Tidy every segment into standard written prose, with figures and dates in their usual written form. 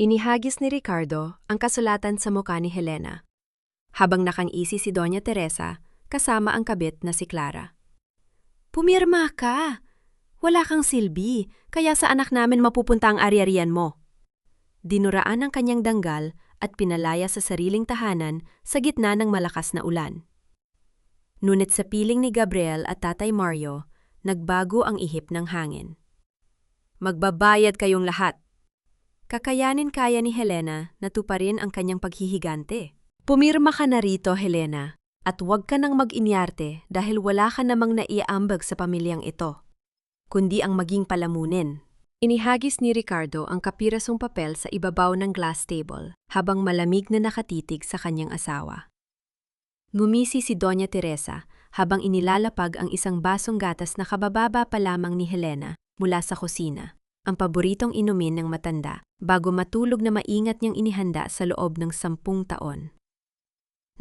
Inihagis ni Ricardo ang kasulatan sa mukha ni Helena, habang nakang-isi si Doña Teresa kasama ang kabit na si Clara. Pumirma ka! Wala kang silbi, kaya sa anak namin mapupunta ang ari-arian mo. Dinuraan ang kanyang danggal at pinalaya sa sariling tahanan sa gitna ng malakas na ulan. Ngunit sa piling ni Gabriel at Tatay Mario, nagbago ang ihip ng hangin. Magbabayad kayong lahat! Kakayanin kaya ni Helena na tuparin ang kanyang paghihigante. Pumirma ka na rito, Helena, at huwag ka nang mag-inyarte dahil wala ka namang naiambag sa pamilyang ito, kundi ang maging palamunin. Inihagis ni Ricardo ang kapirasong papel sa ibabaw ng glass table habang malamig na nakatitig sa kanyang asawa. Ngumisi si Doña Teresa habang inilalapag ang isang basong gatas na kabababa pa lamang ni Helena mula sa kusina, ang paboritong inumin ng matanda bago matulog na maingat niyang inihanda sa loob ng 10 taon.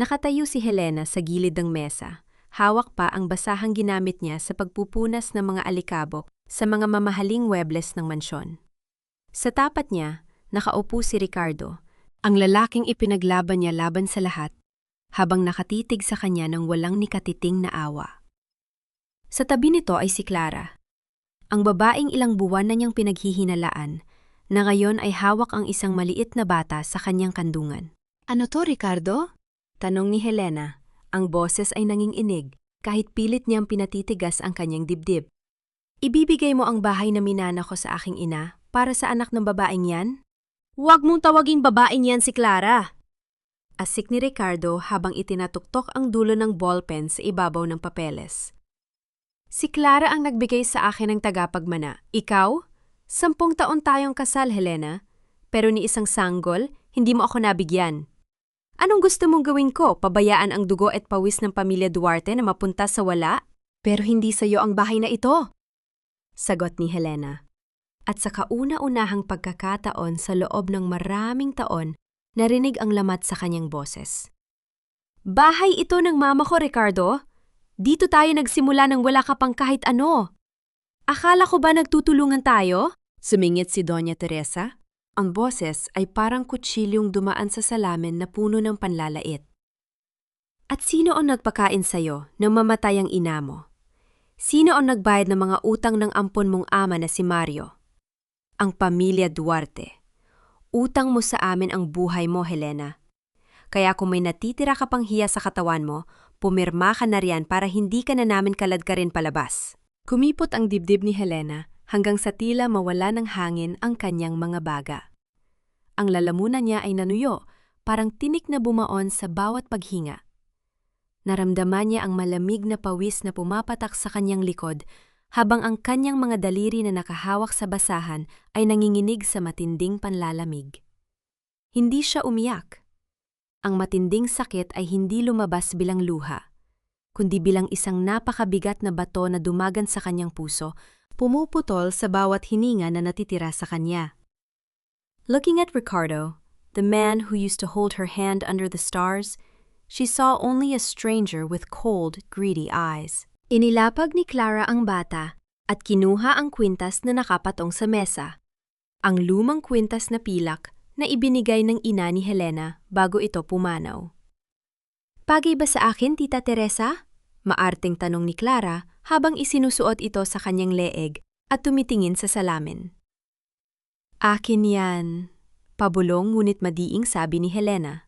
Nakatayo si Helena sa gilid ng mesa, hawak pa ang basahang ginamit niya sa pagpupunas ng mga alikabok sa mga mamahaling webles ng mansyon. Sa tapat niya, nakaupo si Ricardo, ang lalaking ipinaglaban niya laban sa lahat, habang nakatitig sa kanya ng walang nikatiting na awa. Sa tabi nito ay si Clara, ang babaeng ilang buwan na niyang pinaghihinalaan, na ngayon ay hawak ang isang maliit na bata sa kanyang kandungan. Ano to, Ricardo? Tanong ni Helena. Ang boses ay nanginginig, kahit pilit niyang pinatitigas ang kanyang dibdib. Ibibigay mo ang bahay na minana ko sa aking ina para sa anak ng babaeng yan? Huwag mong tawaging babaeng yan si Clara! Asik ni Ricardo habang itinatuktok ang dulo ng ballpen sa ibabaw ng papeles. Si Clara ang nagbigay sa akin ng tagapagmana. Ikaw? 10 taon tayong kasal, Helena. Pero ni isang sanggol, hindi mo ako nabigyan. Anong gusto mong gawin ko? Pabayaan ang dugo at pawis ng pamilya Duarte na mapunta sa wala? Pero hindi sa iyo ang bahay na ito. Sagot ni Helena. At sa kauna-unahang pagkakataon sa loob ng maraming taon, narinig ang lamat sa kanyang boses. Bahay ito ng mama ko, Ricardo. Dito tayo nagsimula nang wala ka pang kahit ano. Akala ko ba nagtutulungan tayo? Sumingit si Doña Teresa. Ang boses ay parang kutsilyong dumaan sa salamin na puno ng panlalait. At sino ang nagpakain sa'yo nang mamatay ang ina mo? Sino ang nagbayad ng mga utang ng ampon mong ama na si Mario? Ang pamilya Duarte. Utang mo sa amin ang buhay mo, Helena. Kaya kung may natitira ka pang hiya sa katawan mo, pumirma ka na riyan para hindi ka na namin kaladkarin palabas. Kumipot ang dibdib ni Helena hanggang sa tila mawala ng hangin ang kanyang mga baga. Ang lalamunan niya ay nanuyo, parang tinik na bumaon sa bawat paghinga. Naramdaman niya ang malamig na pawis na pumapatak sa kanyang likod habang ang kanyang mga daliri na nakahawak sa basahan ay nanginginig sa matinding panlalamig. Hindi siya umiyak. Ang matinding sakit ay hindi lumabas bilang luha, kundi bilang isang napakabigat na bato na dumagan sa kanyang puso, pumuputol sa bawat hininga na natitira sa kanya. Looking at Ricardo, the man who used to hold her hand under the stars, she saw only a stranger with cold, greedy eyes. Inilapag ni Clara ang bata at kinuha ang kwintas na nakapatong sa mesa. Ang lumang kwintas na pilak na ibinigay ng ina ni Helena bago ito pumanaw. Bagay ba sa akin, Tita Teresa? Maarteng tanong ni Clara habang isinusuot ito sa kanyang leeg at tumitingin sa salamin. Akin yan, pabulong ngunit madiing sabi ni Helena.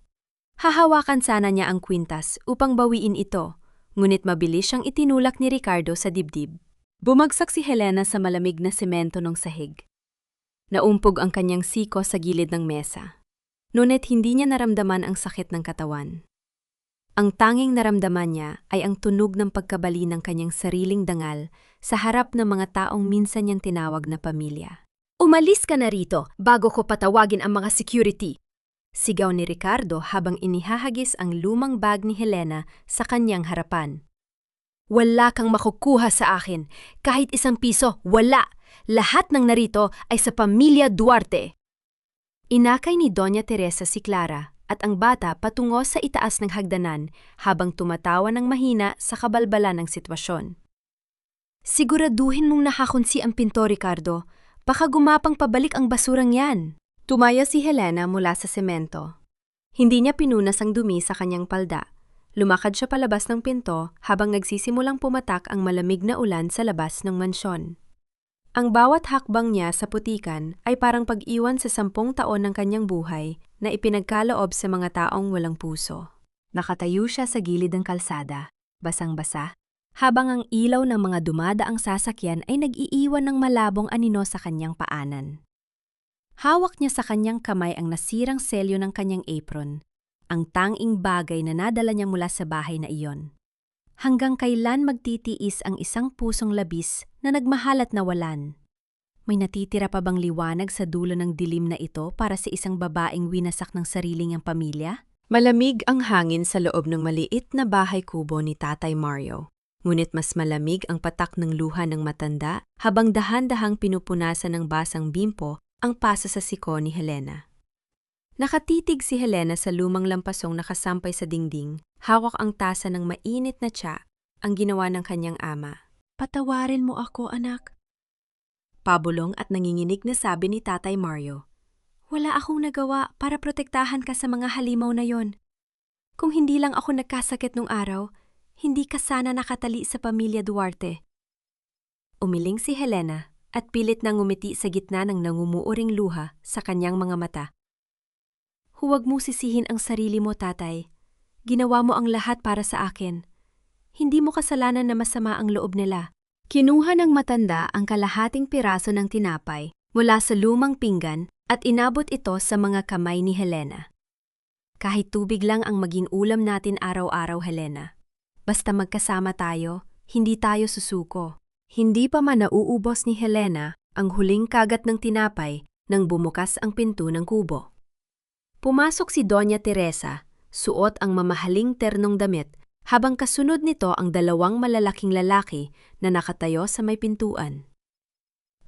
Hahawakan sana niya ang kwintas upang bawiin ito, ngunit mabilis siyang itinulak ni Ricardo sa dibdib. Bumagsak si Helena sa malamig na semento ng sahig. Naumpog ang kanyang siko sa gilid ng mesa. Ngunit hindi niya naramdaman ang sakit ng katawan. Ang tanging naramdaman niya ay ang tunog ng pagkabali ng kanyang sariling dangal sa harap ng mga taong minsan niyang tinawag na pamilya. Umalis ka na rito bago ko patawagin ang mga security! Sigaw ni Ricardo habang inihahagis ang lumang bag ni Helena sa kanyang harapan. Wala kang makukuha sa akin. Kahit 1 piso, wala! Lahat ng narito ay sa pamilya Duarte! Inakay ni Doña Teresa si Clara at ang bata patungo sa itaas ng hagdanan habang tumatawa ng mahina sa kabalbalan ng sitwasyon. Siguraduhin mong nakakunsi ang pinto, Ricardo. Baka gumapang pabalik ang basurang yan. Tumaya si Helena mula sa semento. Hindi niya pinunas ang dumi sa kanyang palda. Lumakad siya palabas ng pinto habang nagsisimulang pumatak ang malamig na ulan sa labas ng mansyon. Ang bawat hakbang niya sa putikan ay parang pag-iwan sa 10 taon ng kanyang buhay na ipinagkaloob sa mga taong walang puso. Nakatayo siya sa gilid ng kalsada, basang-basa, habang ang ilaw ng mga dumadaang sasakyan ay nag-iiwan ng malabong anino sa kanyang paanan. Hawak niya sa kanyang kamay ang nasirang selyo ng kanyang apron, ang tanging bagay na nadala niya mula sa bahay na iyon. Hanggang kailan magtitiis ang isang pusong labis na nagmahal at nawalan? May natitira pa bang liwanag sa dulo ng dilim na ito para sa isang babaeng winasak ng sarili niyang pamilya? Malamig ang hangin sa loob ng maliit na bahay kubo ni Tatay Mario. Ngunit mas malamig ang patak ng luha ng matanda habang dahan-dahang pinupunasan ng basang bimpo ang paso sa siko ni Helena. Nakatitig si Helena sa lumang lampasong nakasampay sa dingding, hawak ang tasa ng mainit na tsa, ang ginawa ng kanyang ama. "Patawarin mo ako, anak." Pabulong at nanginginig na sabi ni Tatay Mario. "Wala akong nagawa para protektahan ka sa mga halimaw na yon. Kung hindi lang ako nagkasakit nung araw, hindi ka sana nakatali sa pamilya Duarte." Umiling si Helena at pilit na ngumiti sa gitna ng nangumuuring luha sa kanyang mga mata. "Huwag mo sisihin ang sarili mo, tatay. Ginawa mo ang lahat para sa akin. Hindi mo kasalanan na masama ang loob nila." Kinuha ng matanda ang kalahating piraso ng tinapay mula sa lumang pinggan at inabot ito sa mga kamay ni Helena. "Kahit tubig lang ang maging ulam natin araw-araw, Helena. Basta magkasama tayo, hindi tayo susuko." Hindi pa man nauubos ni Helena ang huling kagat ng tinapay nang bumukas ang pinto ng kubo. Pumasok si Doña Teresa, suot ang mamahaling ternong damit, habang kasunod nito ang 2 malalaking lalaki na nakatayo sa may pintuan.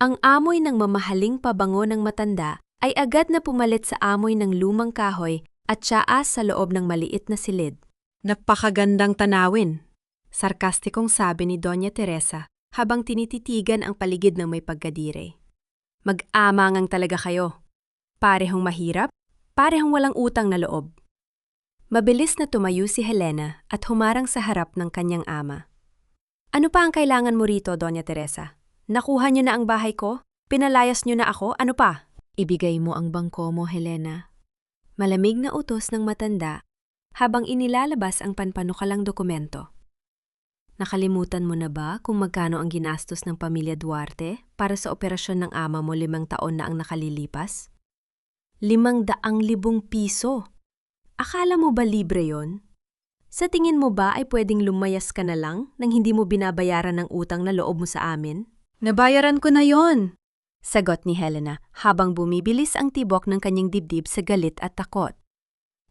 Ang amoy ng mamahaling pabango ng matanda ay agad na pumalit sa amoy ng lumang kahoy at tsaas sa loob ng maliit na silid. "Napakagandang tanawin," sarkastikong sabi ni Doña Teresa habang tinititigan ang paligid ng may pagkadire. "Mag-amangang talaga kayo. Parehong mahirap, parehong walang utang na loob." Mabilis na tumayo si Helena at humarang sa harap ng kanyang ama. "Ano pa ang kailangan mo rito, Doña Teresa? Nakuha niyo na ang bahay ko? Pinalayas niyo na ako? Ano pa?" "Ibigay mo ang bangko mo, Helena." Malamig na utos ng matanda habang inilalabas ang panpanukalang dokumento. "Nakalimutan mo na ba kung magkano ang ginastos ng pamilya Duarte para sa operasyon ng ama mo 5 taon na ang nakalilipas? 500,000 piso! Akala mo ba libre yon? Sa tingin mo ba ay pwedeng lumayas ka na lang nang hindi mo binabayaran ng utang na loob mo sa amin?" "Nabayaran ko na yon," sagot ni Helena habang bumibilis ang tibok ng kanyang dibdib sa galit at takot.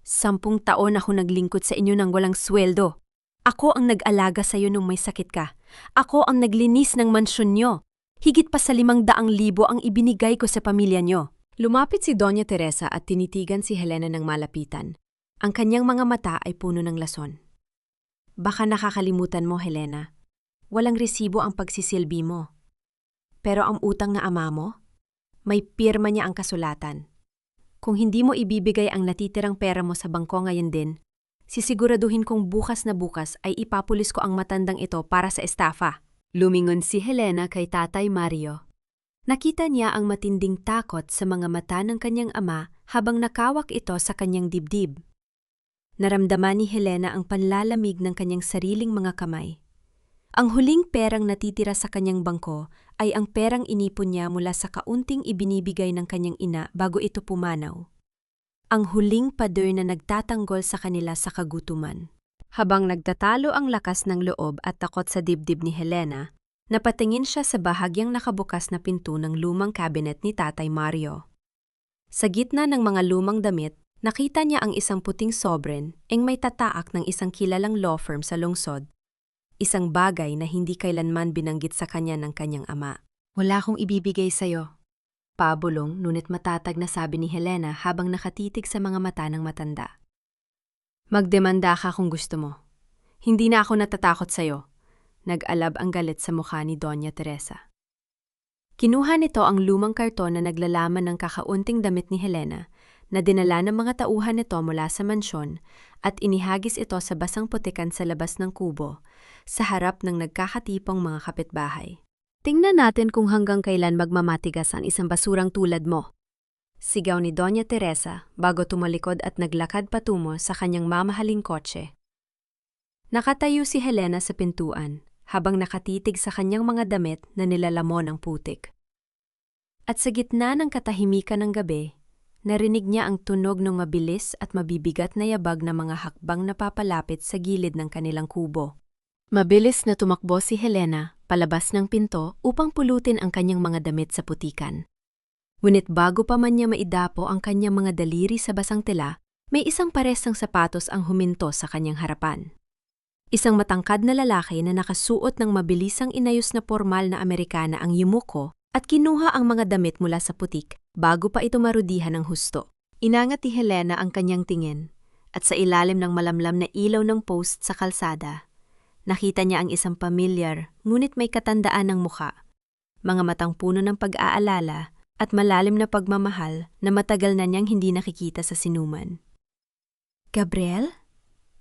10 taon ako naglingkod sa inyo ng walang sweldo. Ako ang nag-alaga sa iyo nung may sakit ka. Ako ang naglinis ng mansyon nyo. Higit pa sa 500,000 ang ibinigay ko sa pamilya nyo." Lumapit si Doña Teresa at tinitigan si Helena ng malapitan. Ang kanyang mga mata ay puno ng lason. "Baka nakakalimutan mo, Helena. Walang resibo ang pagsisilbi mo. Pero ang utang na ama mo, may pirma niya ang kasulatan. Kung hindi mo ibibigay ang natitirang pera mo sa bangko ngayon din, sisiguraduhin kong bukas na bukas ay ipapulis ko ang matandang ito para sa estafa." Lumingon si Helena kay Tatay Mario. Nakita niya ang matinding takot sa mga mata ng kanyang ama habang nakawak ito sa kanyang dibdib. Naramdaman ni Helena ang panlalamig ng kanyang sariling mga kamay. Ang huling perang natitira sa kanyang bangko ay ang perang inipon niya mula sa kaunting ibinibigay ng kanyang ina bago ito pumanaw. Ang huling pader na nagtatanggol sa kanila sa kagutuman. Habang nagtatalo ang lakas ng loob at takot sa dibdib ni Helena, napatingin siya sa bahagyang nakabukas na pinto ng lumang cabinet ni Tatay Mario. Sa gitna ng mga lumang damit, nakita niya ang isang puting sobren eng may tataak ng isang kilalang law firm sa lungsod. Isang bagay na hindi kailanman binanggit sa kanya ng kanyang ama. "Wala akong ibibigay sa'yo." Pabulong ngunit matatag na sabi ni Helena habang nakatitig sa mga mata ng matanda. "Magdemanda ka kung gusto mo. Hindi na ako natatakot sa'yo." Nag-alab ang galit sa mukha ni Doña Teresa. Kinuha nito ang lumang karton na naglalaman ng kakaunting damit ni Helena na dinala ng mga tauhan nito mula sa mansyon at inihagis ito sa basang putikan sa labas ng kubo, sa harap ng nagkakatipong mga kapitbahay. Tingnan natin kung hanggang kailan magmamatigas ang isang basurang tulad mo. Sigaw ni Doña Teresa bago tumalikod at naglakad patungo sa kanyang mamahaling kotse. Nakatayo si Helena sa pintuan habang nakatitig sa kanyang mga damit na nilalamon ng putik. At sa gitna ng katahimikan ng gabi, narinig niya ang tunog ng mabilis at mabibigat na yabag na mga hakbang na papalapit sa gilid ng kanilang kubo. Mabilis na tumakbo si Helena palabas ng pinto upang pulutin ang kanyang mga damit sa putikan. Ngunit bago pa man niya maidapo ang kanyang mga daliri sa basang tela, may isang paresang sapatos ang huminto sa kanyang harapan. Isang matangkad na lalaki na nakasuot ng mabilisang inayos na formal na Amerikana ang yumuko at kinuha ang mga damit mula sa putik bago pa ito marudihan ng husto. Inangat ni Helena ang kanyang tingin at sa ilalim ng malamlam na ilaw ng post sa kalsada, nakita niya ang isang pamilyar ngunit may katandaan ng mukha, mga matang puno ng pag-aalala at malalim na pagmamahal na matagal na niyang hindi nakikita sa sinuman. Gabriel?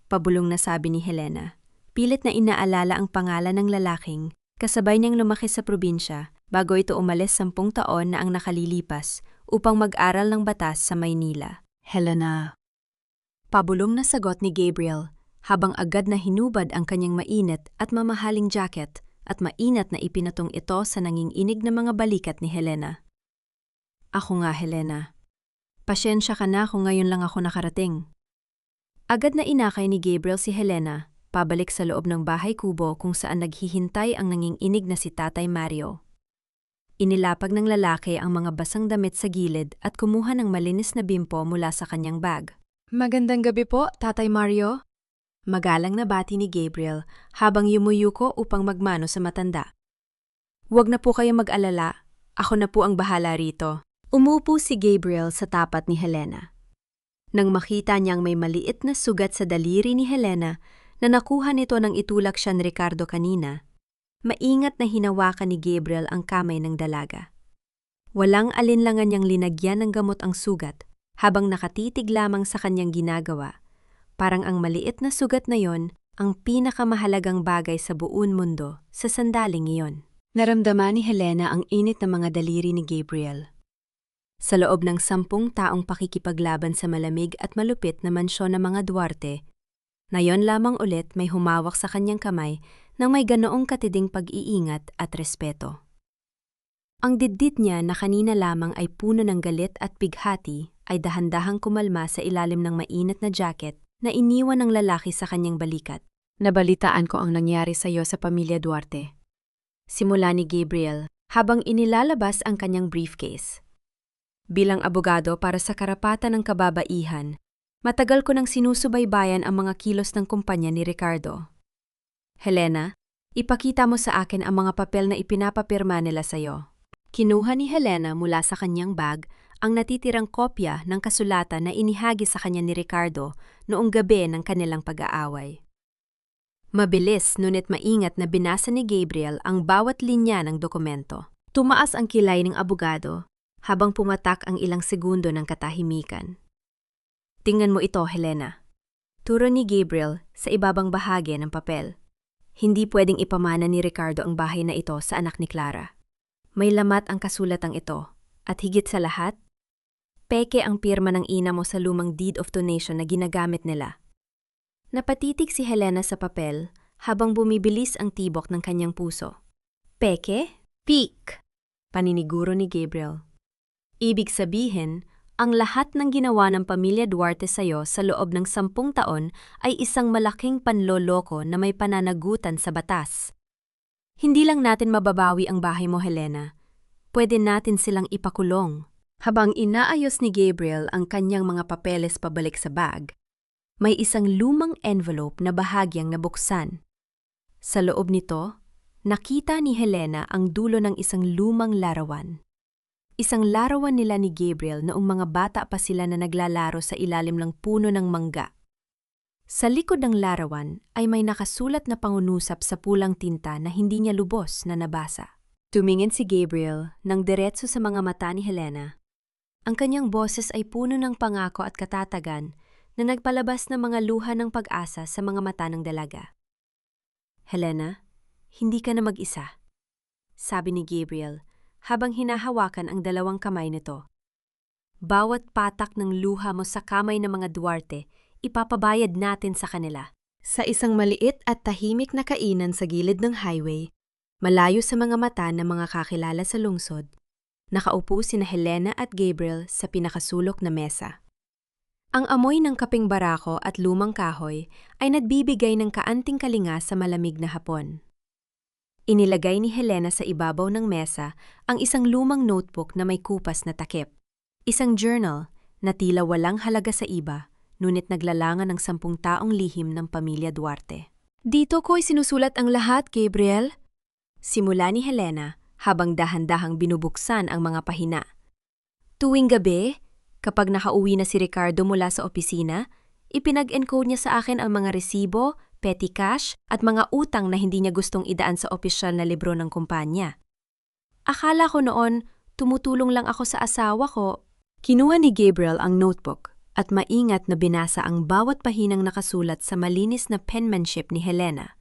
Pabulong na sabi ni Helena. Pilit na inaalala ang pangalan ng lalaking kasabay niyang lumaki sa probinsya bago ito umalis 10 taon na ang nakalilipas upang mag-aral ng batas sa Maynila. Helena. Pabulong na sagot ni Gabriel habang agad na hinubad ang kanyang mainit at mamahaling jacket at mainat na ipinatong ito sa nanginginig na mga balikat ni Helena. Ako nga, Helena. Pasyensya ka na kung ngayon lang ako nakarating. Agad na inakay ni Gabriel si Helena, pabalik sa loob ng bahay kubo kung saan naghihintay ang nanginginig na si Tatay Mario. Inilapag ng lalaki ang mga basang damit sa gilid at kumuha ng malinis na bimpo mula sa kanyang bag. Magandang gabi po, Tatay Mario. Magalang na bati ni Gabriel habang yumuyuko upang magmano sa matanda. Huwag na po kayong mag-alala, ako na po ang bahala rito. Umupo si Gabriel sa tapat ni Helena. Nang makita niyang may maliit na sugat sa daliri ni Helena na nakuha nito nang itulak siya ni Ricardo kanina, maingat na hinawakan ni Gabriel ang kamay ng dalaga. Walang alinlangan niyang linagyan ng gamot ang sugat habang nakatitig lamang sa kanyang ginagawa. Parang ang maliit na sugat na yon ang pinakamahalagang bagay sa buong mundo sa sandaling iyon. Naramdaman ni Helena ang init na mga daliri ni Gabriel. Sa loob ng 10 taong pakikipaglaban sa malamig at malupit na mansyon ng mga Duarte, ngayon lamang ulit may humawak sa kanyang kamay nang may ganoong katiding pag-iingat at respeto. Ang dibdib niya na kanina lamang ay puno ng galit at bighati ay dahan-dahang kumalma sa ilalim ng mainit na jacket na iniwan ng lalaki sa kanyang balikat. Nabalitaan ko ang nangyari sa iyo sa pamilya Duarte. Simula ni Gabriel habang inilalabas ang kanyang briefcase. Bilang abogado para sa karapatan ng kababaihan, matagal ko nang sinusubaybayan ang mga kilos ng kumpanya ni Ricardo. Helena, ipakita mo sa akin ang mga papel na ipinapapirma nila sa iyo. Kinuha ni Helena mula sa kanyang bag ang natitirang kopya ng kasulatan na inihagis sa kanya ni Ricardo noong gabi ng kanilang pag-aaway. Mabilis ngunit maingat na binasa ni Gabriel ang bawat linya ng dokumento. Tumaas ang kilay ng abogado habang pumatak ang ilang segundo ng katahimikan. Tingnan mo ito, Helena. Turo ni Gabriel sa ibabang bahagi ng papel. Hindi pwedeng ipamana ni Ricardo ang bahay na ito sa anak ni Clara. May lamat ang kasulatang ito at higit sa lahat, peke ang pirma ng ina mo sa lumang deed of donation na ginagamit nila. Napatitig si Helena sa papel habang bumibilis ang tibok ng kanyang puso. Peke? Peak! Paniniguro ni Gabriel. Ibig sabihin, ang lahat ng ginawa ng pamilya Duarte sa'yo sa loob ng 10 taon ay isang malaking panloloko na may pananagutan sa batas. Hindi lang natin mababawi ang bahay mo, Helena. Pwede natin silang ipakulong. Habang inaayos ni Gabriel ang kanyang mga papeles pabalik sa bag, may isang lumang envelope na bahagyang nabuksan. Sa loob nito, nakita ni Helena ang dulo ng isang lumang larawan. Isang larawan nila ni Gabriel noong mga bata pa sila na naglalaro sa ilalim ng puno ng mangga. Sa likod ng larawan ay may nakasulat na pangungusap sa pulang tinta na hindi niya lubos na nabasa. Tumingin si Gabriel nang diretso sa mga mata ni Helena. Ang kanyang boses ay puno ng pangako at katatagan na nagpalabas ng mga luha ng pag-asa sa mga mata ng dalaga. Helena, hindi ka na mag-isa, sabi ni Gabriel habang hinahawakan ang dalawang kamay nito. Bawat patak ng luha mo sa kamay ng mga Duarte, ipapabayad natin sa kanila. Sa isang maliit at tahimik na kainan sa gilid ng highway, malayo sa mga mata ng mga kakilala sa lungsod, nakaupo sina Helena at Gabriel sa pinakasulok na mesa. Ang amoy ng kaping barako at lumang kahoy ay nagbibigay ng kaanting kalinga sa malamig na hapon. Inilagay ni Helena sa ibabaw ng mesa ang isang lumang notebook na may kupas na takip. Isang journal na tila walang halaga sa iba, ngunit naglalangan ng 10 taong lihim ng pamilya Duarte. Dito ko'y sinusulat ang lahat, Gabriel. Simula ni Helena habang dahan-dahang binubuksan ang mga pahina. Tuwing gabi, kapag nakauwi na si Ricardo mula sa opisina, ipinag-encode niya sa akin ang mga resibo, petty cash at mga utang na hindi niya gustong idaan sa opisyal na libro ng kumpanya. Akala ko noon, tumutulong lang ako sa asawa ko. Kinuha ni Gabriel ang notebook at maingat na binasa ang bawat pahinang nakasulat sa malinis na penmanship ni Helena.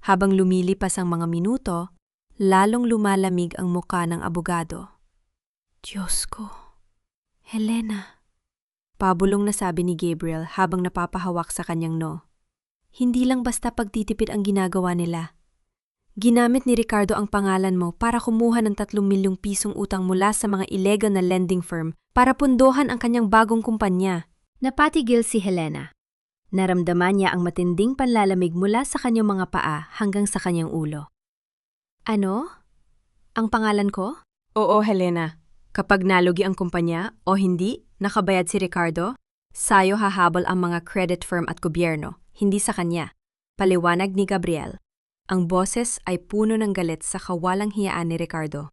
Habang lumilipas ang mga minuto, lalong lumalamig ang muka ng abogado. Diyos ko, Helena, pabulong na sabi ni Gabriel habang napapahawak sa kanyang no. Hindi lang basta pagtitipid ang ginagawa nila. Ginamit ni Ricardo ang pangalan mo para kumuha ng 3 milyong pisong utang mula sa mga illegal na lending firm para pundohan ang kanyang bagong kumpanya. Napatigil si Helena. Naramdaman niya ang matinding panlalamig mula sa kanyang mga paa hanggang sa kanyang ulo. Ano? Ang pangalan ko? Oo, Helena. Kapag nalugi ang kumpanya o hindi, nakabayad si Ricardo, sayo hahabol ang mga credit firm at gobyerno, hindi sa kanya. Paliwanag ni Gabriel. Ang boses ay puno ng galit sa kawalang hiyaan ni Ricardo.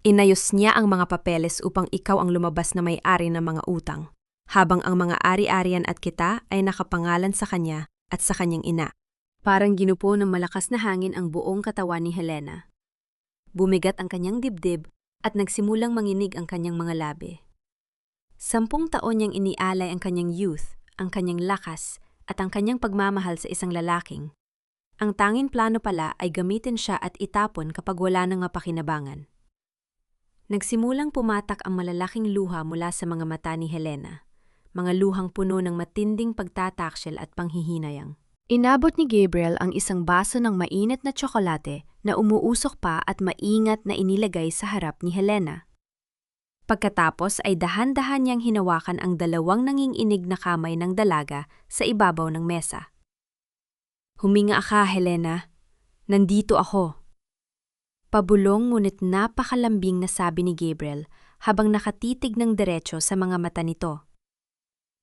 Inayos niya ang mga papeles upang ikaw ang lumabas na may-ari ng mga utang, habang ang mga ari-arian at kita ay nakapangalan sa kanya at sa kanyang ina. Parang ginupo ng malakas na hangin ang buong katawan ni Helena. Bumigat ang kanyang dibdib at nagsimulang manginig ang kanyang mga labi. 10 taon niyang inialay ang kanyang youth, ang kanyang lakas, at ang kanyang pagmamahal sa isang lalaking. Ang tanging plano pala ay gamitin siya at itapon kapag wala nang mapakinabangan. Nagsimulang pumatak ang malalaking luha mula sa mga mata ni Helena, mga luhang puno ng matinding pagtataksil at panghihinayang. Inabot ni Gabriel ang isang baso ng mainit na tsokolate na umuusok pa at maingat na inilagay sa harap ni Helena. Pagkatapos ay dahan-dahan niyang hinawakan ang 2 nanginginig na kamay ng dalaga sa ibabaw ng mesa. Huminga ka, Helena. Nandito ako. Pabulong ngunit napakalambing na sabi ni Gabriel habang nakatitig ng diretso sa mga mata nito.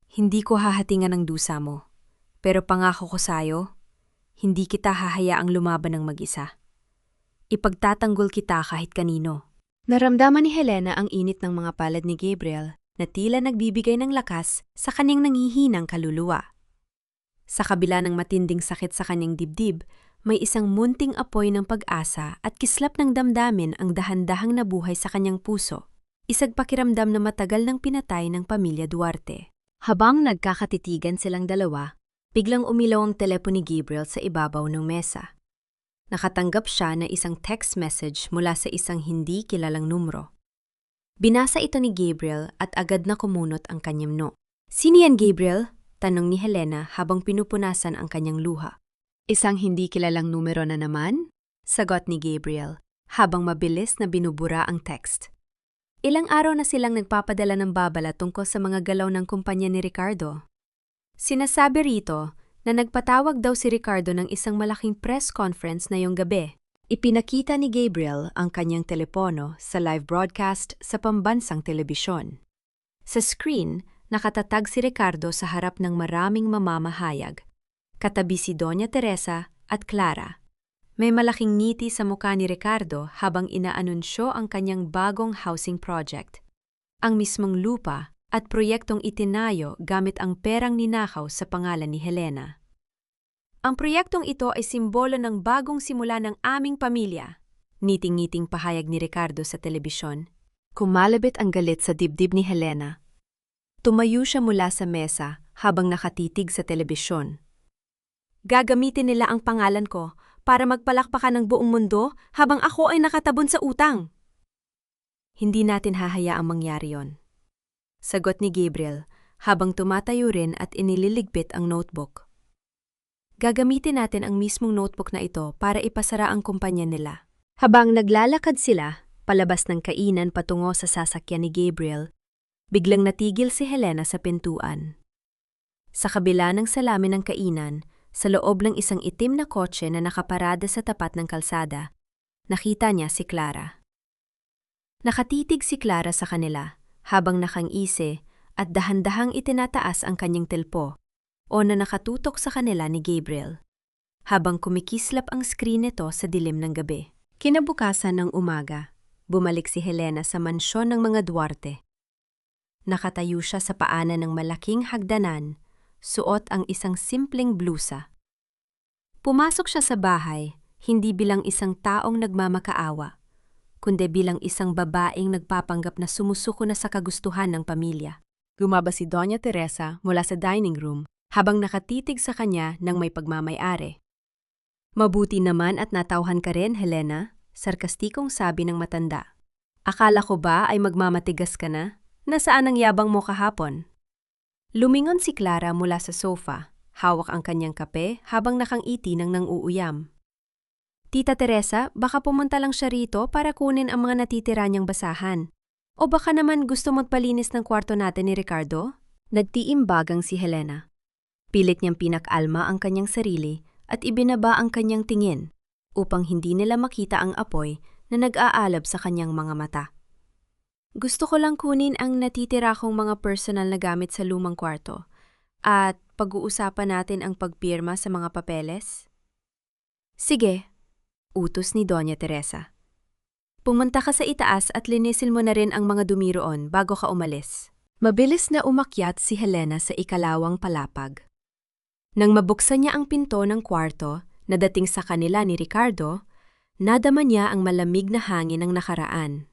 Hindi ko hahatingan ang dusa mo, pero pangako ko sa'yo, hindi kita hahayaang lumaban ng mag-isa. Ipagtatanggol kita kahit kanino. Naramdaman ni Helena ang init ng mga palad ni Gabriel na tila nagbibigay ng lakas sa kanyang nangihinang kaluluwa. Sa kabila ng matinding sakit sa kanyang dibdib, may isang munting apoy ng pag-asa at kislap ng damdamin ang dahan-dahang nabuhay sa kanyang puso, isang pakiramdam na matagal nang pinatay ng pamilya Duarte. Habang nagkakatitigan silang dalawa, biglang umilaw ang telepono ni Gabriel sa ibabaw ng mesa. Nakatanggap siya ng isang text message mula sa isang hindi kilalang numero. Binasa ito ni Gabriel at agad na kumunot ang kanyang no. Sino yan, Gabriel? Tanong ni Helena habang pinupunasan ang kanyang luha. Isang hindi kilalang numero na naman? Sagot ni Gabriel habang mabilis na binubura ang text. Ilang araw na silang nagpapadala ng babala tungkol sa mga galaw ng kumpanya ni Ricardo. Sinasabi rito na nagpatawag daw si Ricardo ng isang malaking press conference na yung gabi. Ipinakita ni Gabriel ang kanyang telepono sa live broadcast sa pambansang telebisyon. Sa screen, nakatatag si Ricardo sa harap ng maraming mamamahayag. Katabi si Doña Teresa at Clara. May malaking ngiti sa mukha ni Ricardo habang inaanunsyo ang kanyang bagong housing project. Ang mismong lupa at proyektong itinayo gamit ang perang ninakaw sa pangalan ni Helena. Ang proyektong ito ay simbolo ng bagong simula ng aming pamilya, Ngiting-ngiting pahayag ni Ricardo sa telebisyon. Kumalabit ang galit sa dibdib ni Helena. Tumayo siya mula sa mesa habang nakatitig sa telebisyon. Gagamitin nila ang pangalan ko para magpalakpakan ng buong mundo habang ako ay nakatabon sa utang. Hindi natin hahayaang mangyari yon. Sagot ni Gabriel habang tumatayo rin at inililigpit ang notebook. Gagamitin natin ang mismong notebook na ito para ipasara ang kumpanya nila. Habang naglalakad sila, palabas ng kainan patungo sa sasakyan ni Gabriel, biglang natigil si Helena sa pintuan. Sa kabila ng salamin ng kainan, sa loob ng isang itim na kotse na nakaparada sa tapat ng kalsada, nakita niya si Clara. Nakatitig si Clara sa kanila habang nakangisi at dahan-dahang itinataas ang kanyang telpo o na nakatutok sa kanila ni Gabriel, habang kumikislap ang screen nito sa dilim ng gabi. Kinabukasan ng umaga, bumalik si Helena sa mansyon ng mga Duarte. Nakatayo siya sa paanan ng malaking hagdanan, suot ang isang simpleng blusa. Pumasok siya sa bahay, hindi bilang isang taong nagmamakaawa, kundi bilang isang babaeng nagpapanggap na sumusuko na sa kagustuhan ng pamilya. Gumaba si Doña Teresa mula sa dining room habang nakatitig sa kanya ng may pagmamay-ari. Mabuti naman at natauhan ka rin, Helena, sarkastikong sabi ng matanda. Akala ko ba ay magmamatigas ka na? Nasaan ang yabang mo kahapon? Lumingon si Clara mula sa sofa, hawak ang kanyang kape habang nakangiti ng nang-uuyam. Tita Teresa, baka pumunta lang siya rito para kunin ang mga natitira niyang basahan. O baka naman gusto magpalinis ng kwarto natin ni Ricardo? Nagtiimbagang si Helena. Pilit niyang pinakalma ang kanyang sarili at ibinaba ang kanyang tingin upang hindi nila makita ang apoy na nag-aalab sa kanyang mga mata. Gusto ko lang kunin ang natitira kong mga personal na gamit sa lumang kwarto at pag-uusapan natin ang pagpirma sa mga papeles. Sige, utos ni Doña Teresa. Pumunta ka sa itaas at linisin mo na rin ang mga dumi roon bago ka umalis. Mabilis na umakyat si Helena sa ikalawang palapag. Nang mabuksan niya ang pinto ng kwarto na dating sa kanila ni Ricardo, nadama niya ang malamig na hangin ng nakaraan.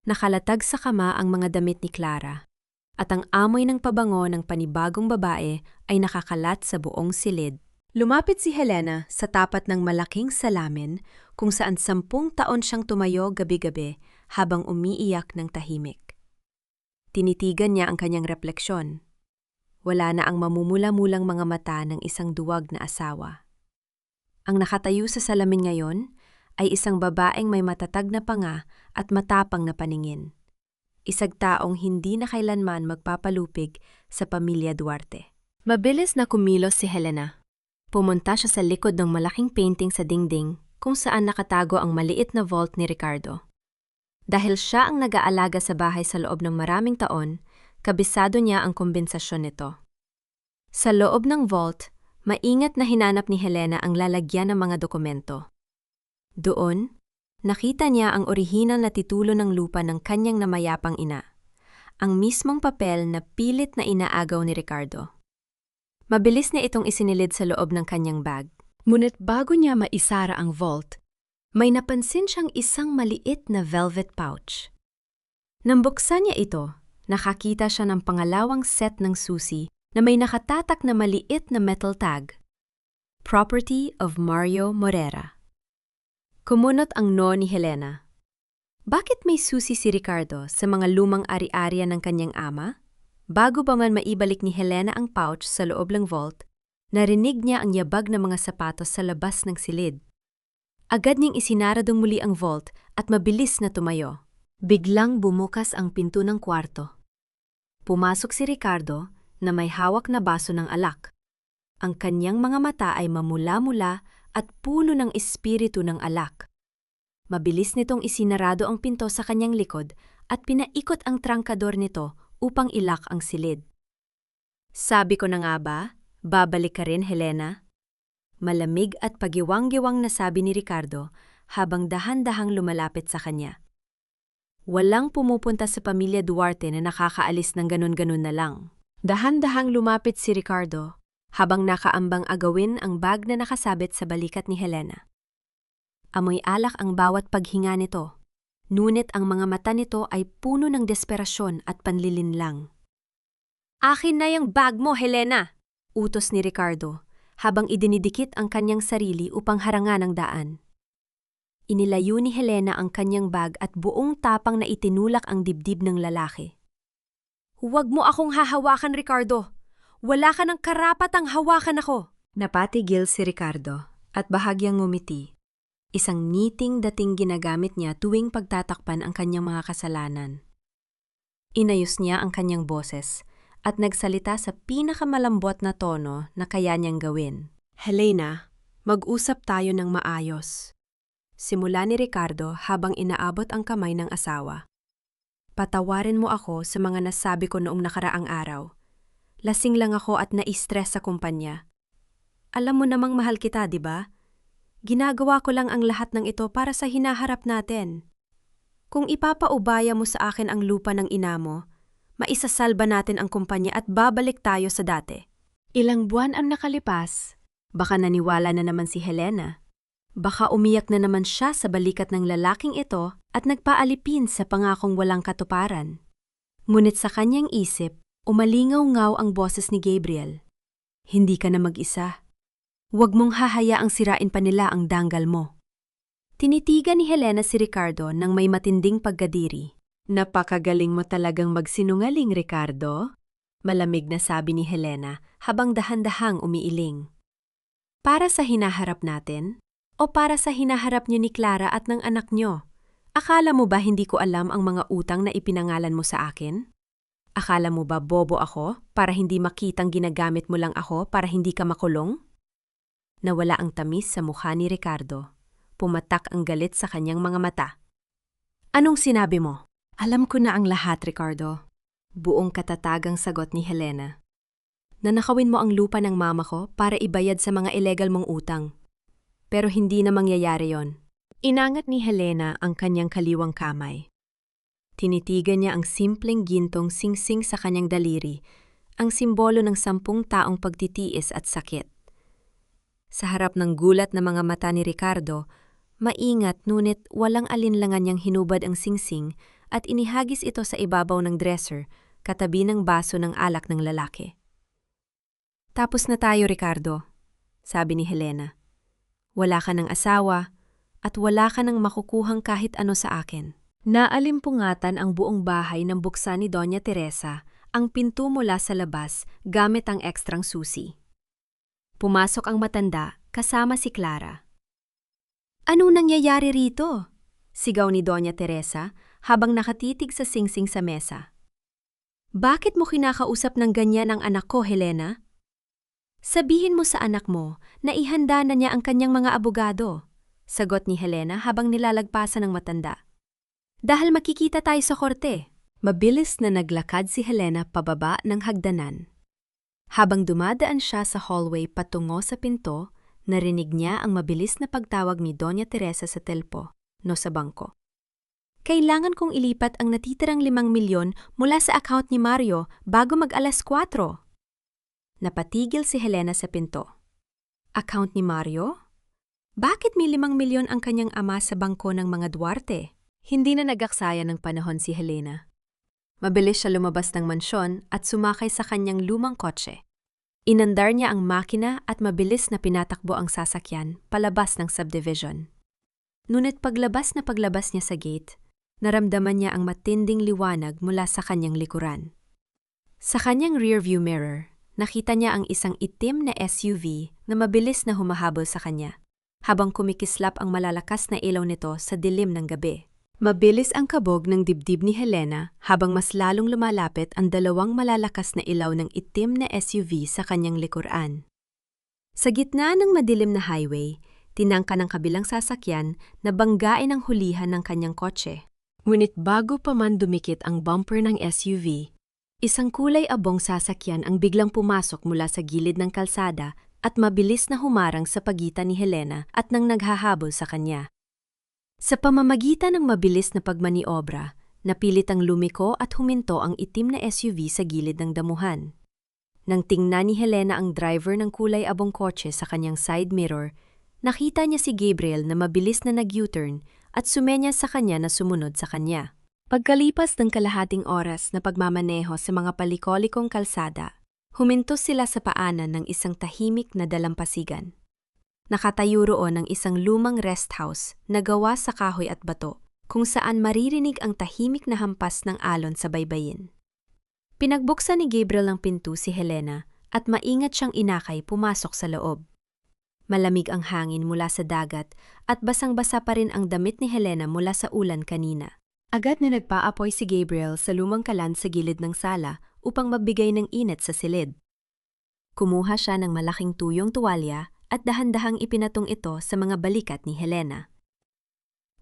Nakalatag sa kama ang mga damit ni Clara, at ang amoy ng pabango ng panibagong babae ay nakakalat sa buong silid. Lumapit si Helena sa tapat ng malaking salamin kung saan 10 taon siyang tumayo gabi-gabi habang umiiyak ng tahimik. Tinitigan niya ang kanyang refleksyon. Wala na ang mamumula-mulang mga mata ng isang duwag na asawa. Ang nakatayo sa salamin ngayon ay isang babaeng may matatag na panga at matapang na paningin. Isang taong hindi na kailanman magpapalupig sa pamilya Duarte. Mabilis na kumilos si Helena. Pumunta siya sa likod ng malaking painting sa dingding kung saan nakatago ang maliit na vault ni Ricardo. Dahil siya ang nag-aalaga sa bahay sa loob ng maraming taon, kabisado niya ang kombensasyon nito. Sa loob ng vault, maingat na hinanap ni Helena ang lalagyan ng mga dokumento. Doon, nakita niya ang orihinal na titulo ng lupa ng kanyang namayapang ina, ang mismong papel na pilit na inaagaw ni Ricardo. Mabilis niya itong isinilid sa loob ng kanyang bag. Ngunit bago niya maisara ang vault, may napansin siyang isang maliit na velvet pouch. Nang buksan niya ito, nakakita siya ng pangalawang set ng susi na may nakatatak na maliit na metal tag. Property of Mario Morera. Kumunot ang no ni Helena. Bakit may susi si Ricardo sa mga lumang ari-ariya ng kanyang ama? Bago pa man maibalik ni Helena ang pouch sa loob ng vault, narinig niya ang yabag ng mga sapatos sa labas ng silid. Agad niyang isinaradong muli ang vault at mabilis na tumayo. Biglang bumukas ang pinto ng kwarto. Pumasok si Ricardo na may hawak na baso ng alak. Ang kanyang mga mata ay mamula-mula at puno ng espiritu ng alak. Mabilis nitong isinarado ang pinto sa kanyang likod at pinaikot ang trangkador nito upang ilak ang silid. Sabi ko na nga ba, babalik ka rin, Helena? Malamig at pagiwang-giwang na sabi ni Ricardo habang dahan-dahang lumalapit sa kanya. Walang pumupunta sa pamilya Duarte na nakakaalis ng ganun-ganun na lang. Dahan-dahang lumapit si Ricardo habang nakaambang agawin ang bag na nakasabit sa balikat ni Helena. Amoy alak ang bawat paghinga nito. Ngunit ang mga mata nito ay puno ng desperasyon at panlilinlang. Akin na yung bag mo, Helena! Utos ni Ricardo, habang idinidikit ang kanyang sarili upang harangan ang daan. Inilayo ni Helena ang kanyang bag at buong tapang na itinulak ang dibdib ng lalaki. Huwag mo akong hahawakan, Ricardo! Wala ka ng karapatang hawakan ako! Napatigil si Ricardo at bahagyang ngumiti. Isang ngiting dating ginagamit niya tuwing pagtatakpan ang kanyang mga kasalanan. Inayos niya ang kanyang boses at nagsalita sa pinakamalambot na tono na kaya niyang gawin. Helena, mag-usap tayo ng maayos. Simula ni Ricardo habang inaabot ang kamay ng asawa. Patawarin mo ako sa mga nasabi ko noong nakaraang araw. Lasing lang ako at na-stress sa kumpanya. Alam mo namang mahal kita, di ba? Ginagawa ko lang ang lahat ng ito para sa hinaharap natin. Kung ipapaubaya mo sa akin ang lupa ng ina mo, maisasalba natin ang kumpanya at babalik tayo sa dati. Ilang buwan ang nakalipas. Baka naniwala na naman si Helena. Baka umiyak na naman siya sa balikat ng lalaking ito at nagpaalipin sa pangakong walang katuparan. Ngunit sa kanyang isip, umalingaw-ngaw ang boses ni Gabriel. Hindi ka na mag-isa. Huwag mong hahayaang sirain pa nila ang danggal mo. Tinitigan ni Helena si Ricardo nang may matinding pagkadiri. Napakagaling mo talagang magsinungaling, Ricardo. Malamig na sabi ni Helena habang dahan-dahang umiiling. Para sa hinaharap natin? O para sa hinaharap niyo ni Clara at ng anak niyo? Akala mo ba hindi ko alam ang mga utang na ipinangalan mo sa akin? Akala mo ba bobo ako para hindi makitang ginagamit mo lang ako para hindi ka makulong? Nawala ang tamis sa mukha ni Ricardo. Pumatak ang galit sa kanyang mga mata. Anong sinabi mo? Alam ko na ang lahat, Ricardo. Buong katatagang sagot ni Helena. Nanakawin mo ang lupa ng mama ko para ibayad sa mga illegal mong utang. Pero hindi na mangyayari yon. Inangat ni Helena ang kanyang kaliwang kamay. Tinitigan niya ang simpleng gintong singsing sa kanyang daliri, ang simbolo ng 10 taong pagtitiis at sakit. Sa harap ng gulat na mga mata ni Ricardo, maingat ngunit walang alinlangan niyang hinubad ang singsing at inihagis ito sa ibabaw ng dresser, katabi ng baso ng alak ng lalaki. Tapos na tayo, Ricardo, sabi ni Helena. Wala ka ng asawa at wala ka ng makukuhang kahit ano sa akin. Naalimpungatan ang buong bahay ng buksan ni Doña Teresa, ang pinto mula sa labas gamit ang ekstrang susi. Pumasok ang matanda kasama si Clara. Anong nangyayari rito? Sigaw ni Doña Teresa habang nakatitig sa singsing sa mesa. Bakit mo kinakausap ng ganyan ang anak ko, Helena? Sabihin mo sa anak mo na ihanda na niya ang kanyang mga abogado, sagot ni Helena habang nilalagpasan ng matanda. Dahil makikita tayo sa korte. Mabilis na naglakad si Helena pababa ng hagdanan. Habang dumadaan siya sa hallway patungo sa pinto, narinig niya ang mabilis na pagtawag ni Doña Teresa sa telpo, sa bangko. Kailangan kong ilipat ang natitirang 5 milyon mula sa account ni Mario bago mag-alas 4. Napatigil si Helena sa pinto. Account ni Mario? Bakit may 5 milyon ang kanyang ama sa bangko ng mga Duarte? Hindi na nagaksaya ng panahon si Helena. Mabilis siya lumabas ng mansyon at sumakay sa kanyang lumang kotse. Inandar niya ang makina at mabilis na pinatakbo ang sasakyan palabas ng subdivision. Ngunit paglabas niya sa gate, naramdaman niya ang matinding liwanag mula sa kanyang likuran. Sa kanyang rearview mirror, nakita niya ang isang itim na SUV na mabilis na humahabol sa kanya, habang kumikislap ang malalakas na ilaw nito sa dilim ng gabi. Mabilis ang kabog ng dibdib ni Helena habang mas lalong lumalapit ang 2 malalakas na ilaw ng itim na SUV sa kanyang likuran. Sa gitna ng madilim na highway, tinangka ng kabilang sasakyan na banggain ang hulihan ng kanyang kotse. Ngunit bago pa man dumikit ang bumper ng SUV, isang kulay abong sasakyan ang biglang pumasok mula sa gilid ng kalsada at mabilis na humarang sa pagitan ni Helena at nang naghahabol sa kanya. Sa pamamagitan ng mabilis na pagmaniobra, napilitang lumiko at huminto ang itim na SUV sa gilid ng damuhan. Nang tingnan ni Helena ang driver ng kulay abong kotse sa kanyang side mirror, nakita niya si Gabriel na mabilis na nag-U-turn at sumenya sa kanya na sumunod sa kanya. Pagkalipas ng kalahating oras na pagmamaneho sa mga palikolikong kalsada, huminto sila sa paanan ng isang tahimik na dalampasigan. Nakatayo roon ang isang lumang rest house na gawa sa kahoy at bato, kung saan maririnig ang tahimik na hampas ng alon sa baybayin. Pinagbuksan ni Gabriel ang pinto si Helena at maingat siyang inakay pumasok sa loob. Malamig ang hangin mula sa dagat at basang-basa pa rin ang damit ni Helena mula sa ulan kanina. Agad na nagpaapoy si Gabriel sa lumang kalan sa gilid ng sala upang magbigay ng init sa silid. Kumuha siya ng malaking tuyong tuwalya at dahan-dahang ipinatong ito sa mga balikat ni Helena.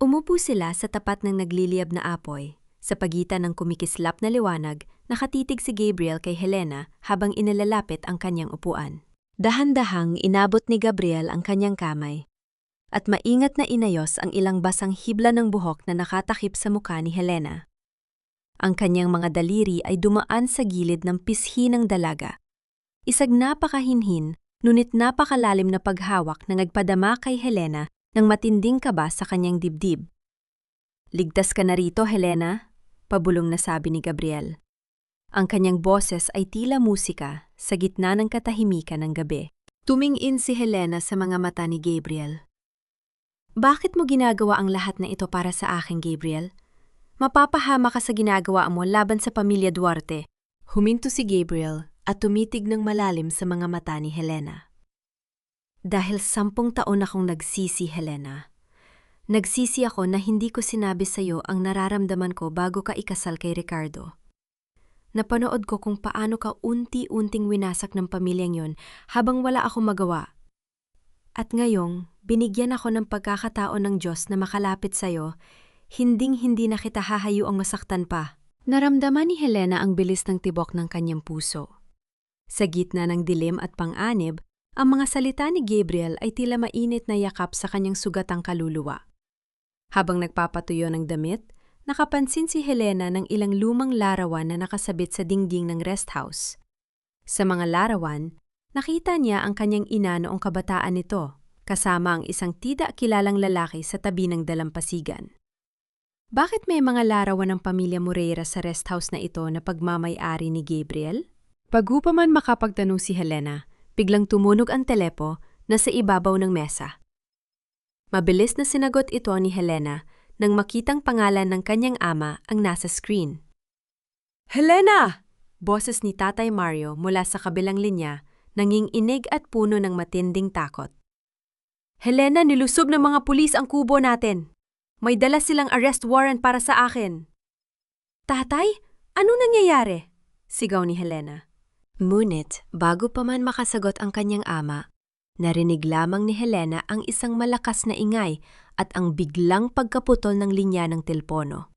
Umupo sila sa tapat ng nagliliyab na apoy. Sa pagitan ng kumikislap na liwanag, nakatitig si Gabriel kay Helena habang inilalapit ang kanyang upuan. Dahan-dahang inabot ni Gabriel ang kanyang kamay at maingat na inayos ang ilang basang hibla ng buhok na nakatakip sa mukha ni Helena. Ang kanyang mga daliri ay dumaan sa gilid ng pisngi ng dalaga. Isang napakahinhin, ngunit napakalalim na paghawak na nagpadama kay Helena ng matinding kaba sa kanyang dibdib. "Ligtas ka na rito, Helena," pabulong na sabi ni Gabriel. Ang kanyang boses ay tila musika sa gitna ng katahimikan ng gabi. Tumingin si Helena sa mga mata ni Gabriel. "Bakit mo ginagawa ang lahat na ito para sa akin, Gabriel? Mapapahama ka sa ginagawa mo laban sa pamilya Duarte." Huminto si Gabriel at tumitig ng malalim sa mga mata ni Helena. "Dahil 10 taon akong nagsisi, Helena. Nagsisi ako na hindi ko sinabi sa'yo ang nararamdaman ko bago ka ikasal kay Ricardo. Napanood ko kung paano ka unti-unting winasak ng pamilyang yon habang wala akong magawa. At ngayong binigyan ako ng pagkakataon ng Diyos na makalapit sa'yo, hinding-hindi na kita hahayuang masaktan pa." Naramdaman ni Helena ang bilis ng tibok ng kanyang puso. Sa gitna ng dilim at pang-anib, ang mga salita ni Gabriel ay tila mainit na yakap sa kanyang sugatang kaluluwa. Habang nagpapatuyo ng damit, nakapansin si Helena ng ilang lumang larawan na nakasabit sa dingding ng rest house. Sa mga larawan, nakita niya ang kanyang ina noong kabataan nito, kasama ang isang tidak kilalang lalaki sa tabi ng dalampasigan. Bakit may mga larawan ng pamilya Moreira sa rest house na ito na pagmamay-ari ni Gabriel? Bago pa man makapagtanong si Helena, biglang tumunog ang telepo na sa ibabaw ng mesa. Mabilis na sinagot ito ni Helena nang makitang pangalan ng kanyang ama ang nasa screen. "Helena!" Boses ni Tatay Mario mula sa kabilang linya, nanginginig at puno ng matinding takot. "Helena, nilusob ng mga pulis ang kubo natin. May dala silang arrest warrant para sa akin." "Tatay, ano nangyayari?" sigaw ni Helena. Ngunit bago pa man makasagot ang kanyang ama, narinig lamang ni Helena ang isang malakas na ingay at ang biglang pagkaputol ng linya ng telpono.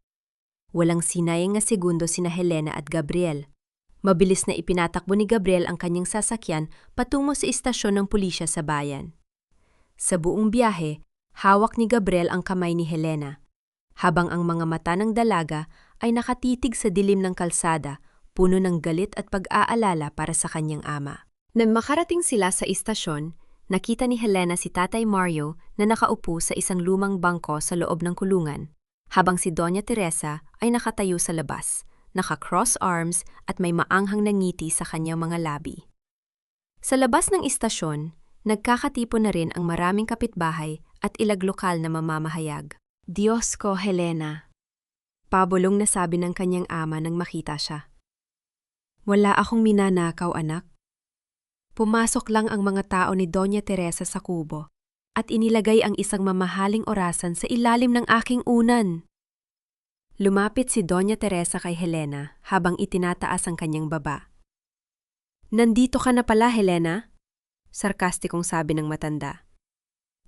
Walang sinayang na segundo sina Helena at Gabriel. Mabilis na ipinatakbo ni Gabriel ang kanyang sasakyan patungo sa istasyon ng pulisya sa bayan. Sa buong biyahe, hawak ni Gabriel ang kamay ni Helena, habang ang mga mata ng dalaga ay nakatitig sa dilim ng kalsada, puno ng galit at pag-aalala para sa kanyang ama. Nang makarating sila sa istasyon, nakita ni Helena si Tatay Mario na nakaupo sa isang lumang bangko sa loob ng kulungan, habang si Doña Teresa ay nakatayo sa labas, naka-cross arms at may maanghang na ngiti sa kanyang mga labi. Sa labas ng istasyon, nagkakatipon na rin ang maraming kapitbahay at ilag lokal na mamamahayag. "Diyos ko, Helena," pabulong na sabi ng kanyang ama nang makita siya. "Wala akong minanakaw, anak. Pumasok lang ang mga tao ni Doña Teresa sa kubo at inilagay ang isang mamahaling orasan sa ilalim ng aking unan." Lumapit si Doña Teresa kay Helena habang itinataas ang kanyang baba. "Nandito ka na pala, Helena?" Sarkastikong sabi ng matanda.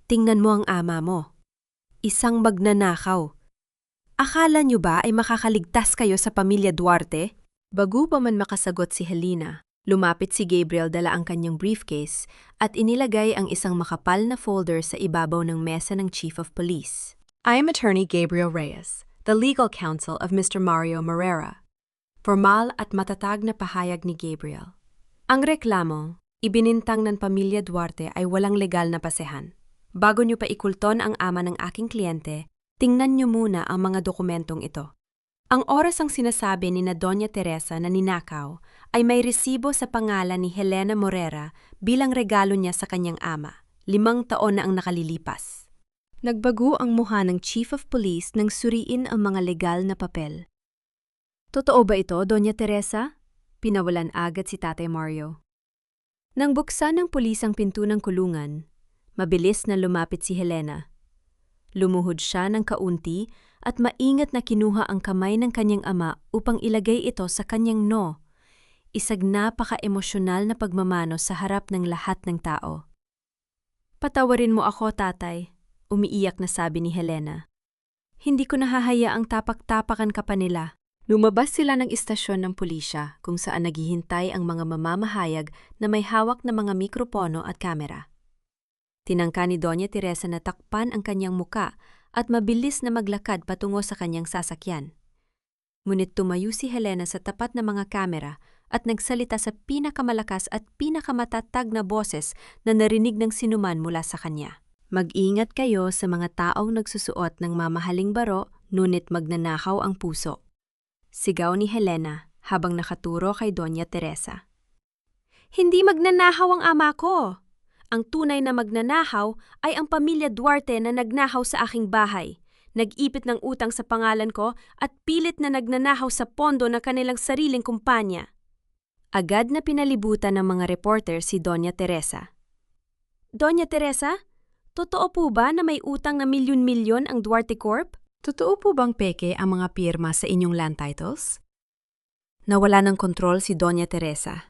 "Tingnan mo ang ama mo. Isang magnanakaw. Akala niyo ba ay makakaligtas kayo sa pamilya Duarte?" Bago pa man makasagot si Helena, lumapit si Gabriel dala ang kanyang briefcase at inilagay ang isang makapal na folder sa ibabaw ng mesa ng Chief of Police. "I am Attorney Gabriel Reyes, the legal counsel of Mr. Mario Moreira." Formal at matatag na pahayag ni Gabriel. Ang reklamo, ibinintang ng pamilya Duarte ay walang legal na basehan. Bago niyo pa ikulton ang ama ng aking kliyente, tingnan niyo muna ang mga dokumentong ito. Ang oras ang sinasabi ni na Doña Teresa na ninakaw ay may resibo sa pangalan ni Helena Morera bilang regalo niya sa kanyang ama. 5 taon na ang nakalilipas. Nagbago ang mukha ng Chief of Police nang suriin ang mga legal na papel. Totoo ba ito, Doña Teresa? Pinawalan agad si Tatay Mario. Nang buksan ng pulis ang pinto ng kulungan, mabilis na lumapit si Helena. Lumuhod siya ng kaunti at maingat na kinuha ang kamay ng kanyang ama upang ilagay ito sa kanyang noo. Isang napaka-emosyonal na pagmamano sa harap ng lahat ng tao. Patawarin mo ako, tatay, umiiyak na sabi ni Helena. Hindi ko nahahayaang tapak-tapakan ka pa nila. Lumabas sila ng istasyon ng pulisya kung saan naghihintay ang mga mamamahayag na may hawak na mga mikropono at kamera. Tinangka ni Doña Teresa na takpan ang kanyang muka at mabilis na maglakad patungo sa kanyang sasakyan. Ngunit tumayo si Helena sa tapat ng mga kamera at nagsalita sa pinakamalakas at pinakamatatag na boses na narinig ng sinuman mula sa kanya. Mag-ingat kayo sa mga taong nagsusuot ng mamahaling baro ngunit magnanakaw ang puso. Sigaw ni Helena habang nakaturo kay Doña Teresa. Hindi magnanahaw ang ama ko! Ang tunay na magnanahaw ay ang pamilya Duarte na nagnahaw sa aking bahay, nag-ipit ng utang sa pangalan ko at pilit na nagnanahaw sa pondo ng kanilang sariling kumpanya. Agad na pinalibutan ng mga reporter si Doña Teresa. Doña Teresa, totoo po ba na may utang na milyon-milyon ang Duarte Corp? Totoo po bang peke ang mga pirma sa inyong land titles? Nawala ng kontrol si Doña Teresa.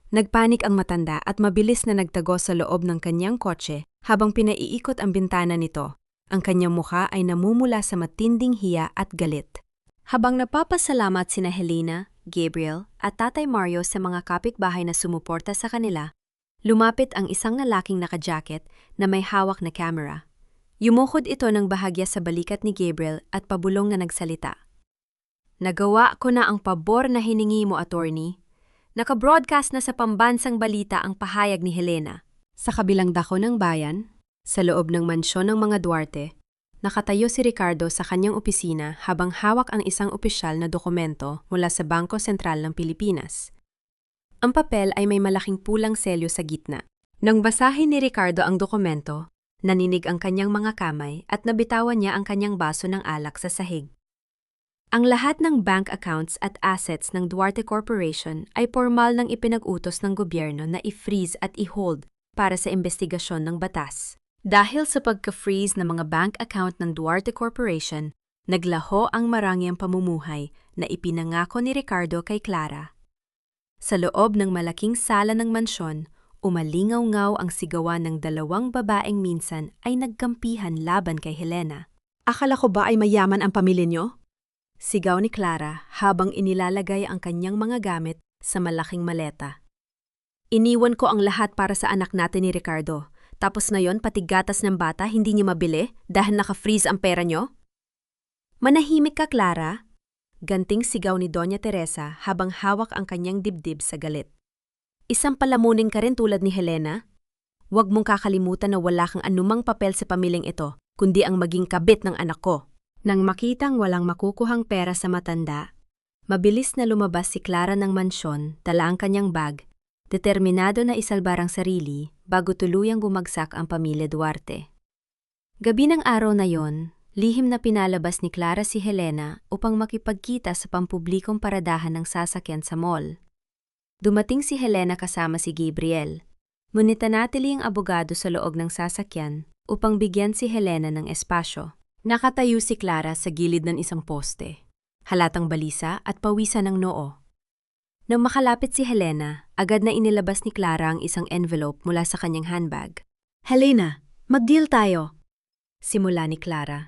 Nagpanik ang matanda at mabilis na nagtago sa loob ng kanyang kotse habang pinaiikot ang bintana nito. Ang kanyang mukha ay namumula sa matinding hiya at galit. Habang napapasalamat sina Helena, Gabriel at Tatay Mario sa mga kapitbahay na sumuporta sa kanila, lumapit ang isang lalaking naka-jacket na may hawak na camera. Yumukod ito ng bahagya sa balikat ni Gabriel at pabulong na nagsalita. Nagawa ko na ang pabor na hiningi mo, attorney. Naka-broadcast na sa pambansang balita ang pahayag ni Helena. Sa kabilang dako ng bayan, sa loob ng mansyon ng mga Duarte, nakatayo si Ricardo sa kanyang opisina habang hawak ang isang opisyal na dokumento mula sa Bangko Sentral ng Pilipinas. Ang papel ay may malaking pulang selyo sa gitna. Nang basahin ni Ricardo ang dokumento, naninig ang kanyang mga kamay at nabitawan niya ang kanyang baso ng alak sa sahig. Ang lahat ng bank accounts at assets ng Duarte Corporation ay formal nang ipinag-utos ng gobyerno na i-freeze at i-hold para sa investigasyon ng batas. Dahil sa pagka-freeze ng mga bank account ng Duarte Corporation, naglaho ang marangyang pamumuhay na ipinangako ni Ricardo kay Clara. Sa loob ng malaking sala ng mansyon, umalingaw-ngaw ang sigawan ng 2 babaeng minsan ay nagkampihan laban kay Helena. Akala ko ba ay mayaman ang pamilya niyo? Sigaw ni Clara habang inilalagay ang kanyang mga gamit sa malaking maleta. Iniwan ko ang lahat para sa anak natin ni Ricardo. Tapos ngayon pati gatas ng bata hindi niyo mabili dahil naka-freeze ang pera niyo? Manahimik ka, Clara. Ganting sigaw ni Doña Teresa habang hawak ang kanyang dibdib sa galit. Isang palamunin ka rin tulad ni Helena. Huwag mong kakalimutan na wala kang anumang papel sa pamilyang ito, kundi ang maging kabit ng anak ko. Nang makitang walang makukuhang pera sa matanda, mabilis na lumabas si Clara ng mansyon, dala ang kanyang bag, determinado na isalbar ang sarili bago tuluyang bumagsak ang pamilya Duarte. Gabi ng araw na yon, lihim na pinalabas ni Clara si Helena upang makipagkita sa pampublikong paradahan ng sasakyan sa mall. Dumating si Helena kasama si Gabriel. Ngunit nanatili ang abogado sa loob ng sasakyan upang bigyan si Helena ng espasyo. Nakatayo si Clara sa gilid ng isang poste, halatang balisa at pawisan ng noo. Nang makalapit si Helena, agad na inilabas ni Clara ang isang envelope mula sa kanyang handbag. Helena, mag-deal tayo! Simula ni Clara.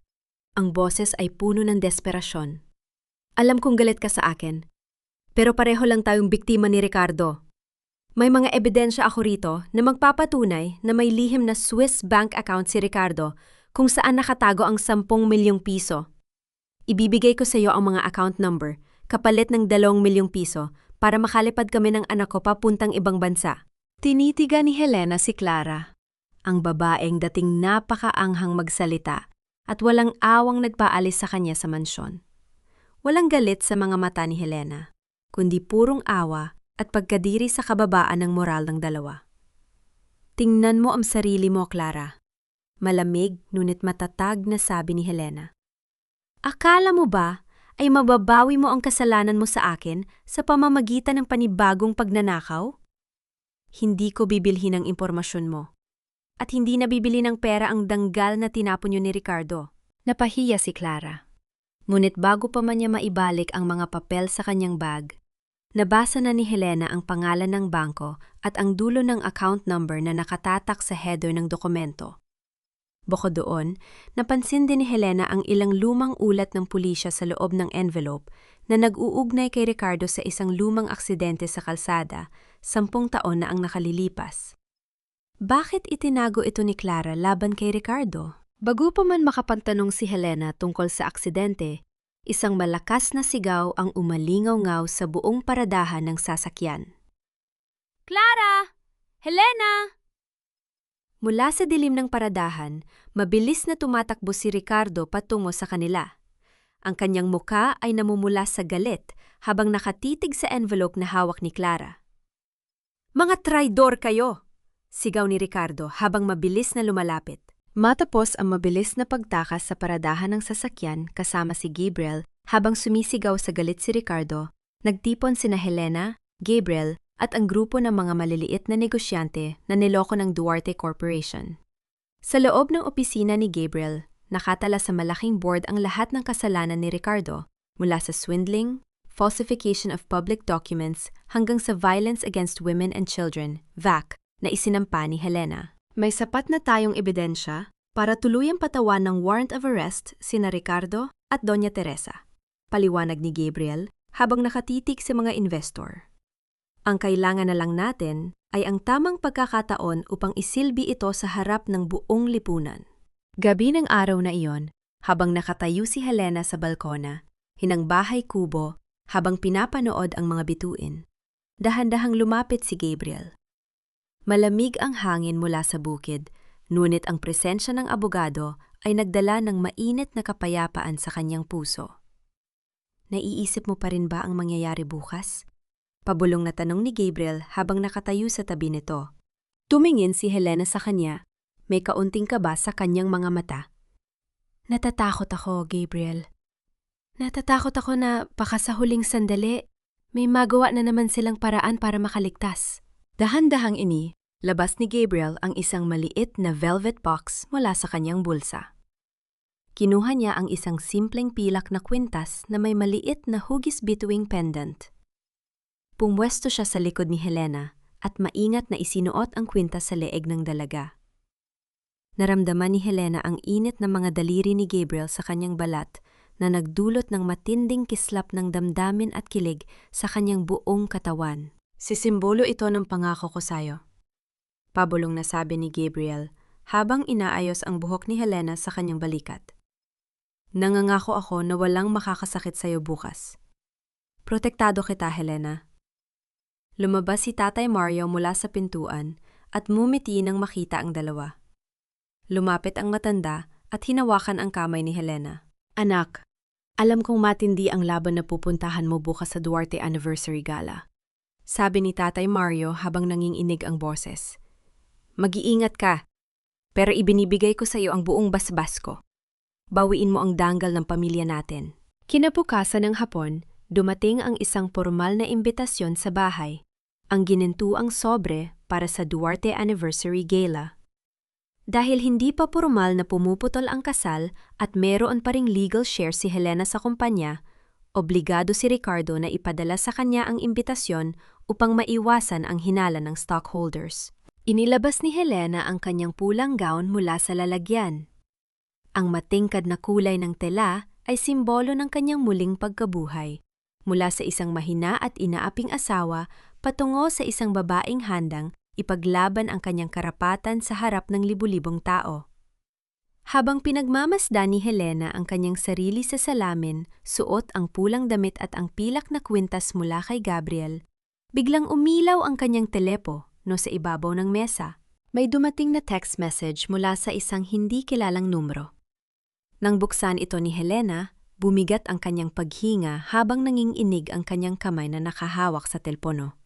Ang boses ay puno ng desperasyon. Alam kong galit ka sa akin, pero pareho lang tayong biktima ni Ricardo. May mga ebidensya ako rito na magpapatunay na may lihim na Swiss bank account si Ricardo kung saan nakatago ang 10 milyong piso. Ibibigay ko sa iyo ang mga account number, kapalit ng 2 milyong piso para makalipad kami ng anak ko papuntang ibang bansa. Tinitiga ni Helena si Clara. ang babaeng dating napakaanghang magsalita at walang awang nagpaalis sa kanya sa mansyon. Walang galit sa mga mata ni Helena, kundi purong awa at pagkadiri sa kababaan ng moral ng dalawa. Tingnan mo ang sarili mo, Clara. Malamig ngunit matatag na sabi ni Helena. Akala mo ba ay mababawi mo ang kasalanan mo sa akin sa pamamagitan ng panibagong pagnanakaw? Hindi ko bibilhin ang impormasyon mo. At hindi nabibili ng pera ang danggal na tinapon niyo ni Ricardo. Napahiya si Clara. Ngunit bago pa man niya maibalik ang mga papel sa kanyang bag, nabasa na ni Helena ang pangalan ng bangko at ang dulo ng account number na nakatatak sa header ng dokumento. Bukod doon, napansin din ni Helena ang ilang lumang ulat ng pulisya sa loob ng envelope na nag-uugnay kay Ricardo sa isang lumang aksidente sa kalsada, 10 taon na ang nakalilipas. Bakit itinago ito ni Clara laban kay Ricardo? Bago pa man makapantanong si Helena tungkol sa aksidente, isang malakas na sigaw ang umalingaw-ngaw sa buong paradahan ng sasakyan. Clara! Helena! Mula sa dilim ng paradahan, mabilis na tumatakbo si Ricardo patungo sa kanila. Ang kanyang muka ay namumula sa galit habang nakatitig sa envelope na hawak ni Clara. Mga traidor kayo! Sigaw ni Ricardo habang mabilis na lumalapit. Matapos ang mabilis na pagtakas sa paradahan ng sasakyan kasama si Gabriel habang sumisigaw sa galit si Ricardo, nagtipon sina Helena, Gabriel, at ang grupo ng mga maliliit na negosyante na niloko ng Duarte Corporation. Sa loob ng opisina ni Gabriel, nakatala sa malaking board ang lahat ng kasalanan ni Ricardo, mula sa swindling, falsification of public documents, hanggang sa violence against women and children, VAC, na isinampa ni Helena. May sapat na tayong ebidensya para tuluyang patawan ng warrant of arrest sina Ricardo at Doña Teresa, paliwanag ni Gabriel habang nakatitig sa mga investor. Ang kailangan na lang natin ay ang tamang pagkakataon upang isilbi ito sa harap ng buong lipunan. Gabi ng araw na iyon, habang nakatayo si Helena sa balkona, hinang bahay kubo, habang pinapanood ang mga bituin, dahan-dahang lumapit si Gabriel. Malamig ang hangin mula sa bukid, ngunit ang presensya ng abogado ay nagdala ng mainit na kapayapaan sa kanyang puso. Naiisip mo pa rin ba ang mangyayari bukas? Pabulong na tanong ni Gabriel habang nakatayo sa tabi nito. Tumingin si Helena sa kanya, may kaunting kaba sa kanyang mga mata. Natatakot ako, Gabriel. Natatakot ako na baka sa huling sandali, may magawa na naman silang paraan para makaligtas. Dahan-dahang labas ni Gabriel ang isang maliit na velvet box mula sa kanyang bulsa. Kinuha niya ang isang simpleng pilak na kwintas na may maliit na hugis bituing pendant. Pumwesto siya sa likod ni Helena at maingat na isinuot ang kwintas sa leeg ng dalaga. Naramdaman ni Helena ang init ng mga daliri ni Gabriel sa kanyang balat na nagdulot ng matinding kislap ng damdamin at kilig sa kanyang buong katawan. Sisimbolo ito ng pangako ko sa'yo. Pabulong na sabi ni Gabriel habang inaayos ang buhok ni Helena sa kanyang balikat. Nangangako ako na walang makakasakit sa'yo bukas. Protektado kita, Helena. Lumabas si Tatay Mario mula sa pintuan at mumiti nang makita ang dalawa. Lumapit ang matanda at hinawakan ang kamay ni Helena. Anak, alam kong matindi ang laban na pupuntahan mo bukas sa Duarte Anniversary Gala. Sabi ni Tatay Mario habang nanginginig ang boses. Mag-iingat ka, pero ibinibigay ko sa iyo ang buong basbas ko. Bawiin mo ang danggal ng pamilya natin. Kinabukasan ng hapon, dumating ang isang formal na imbitasyon sa bahay, ang ginintuang sobre para sa Duarte Anniversary Gala. Dahil hindi pa formal na pumuputol ang kasal at meron pa ring legal share si Helena sa kumpanya, obligado si Ricardo na ipadala sa kanya ang imbitasyon upang maiwasan ang hinala ng stockholders. Inilabas ni Helena ang kanyang pulang gown mula sa lalagyan. Ang matingkad na kulay ng tela ay simbolo ng kanyang muling pagkabuhay, mula sa isang mahina at inaaping asawa patungo sa isang babaeng handang ipaglaban ang kanyang karapatan sa harap ng libu-libong tao. Habang pinagmamasdan ni Helena ang kanyang sarili sa salamin, suot ang pulang damit at ang pilak na kwintas mula kay Gabriel, biglang umilaw ang kanyang telepo sa ibabaw ng mesa. May dumating na text message mula sa isang hindi kilalang numero. Nang buksan ito ni Helena, bumigat ang kanyang paghinga habang nanginginig ang kanyang kamay na nakahawak sa telepono.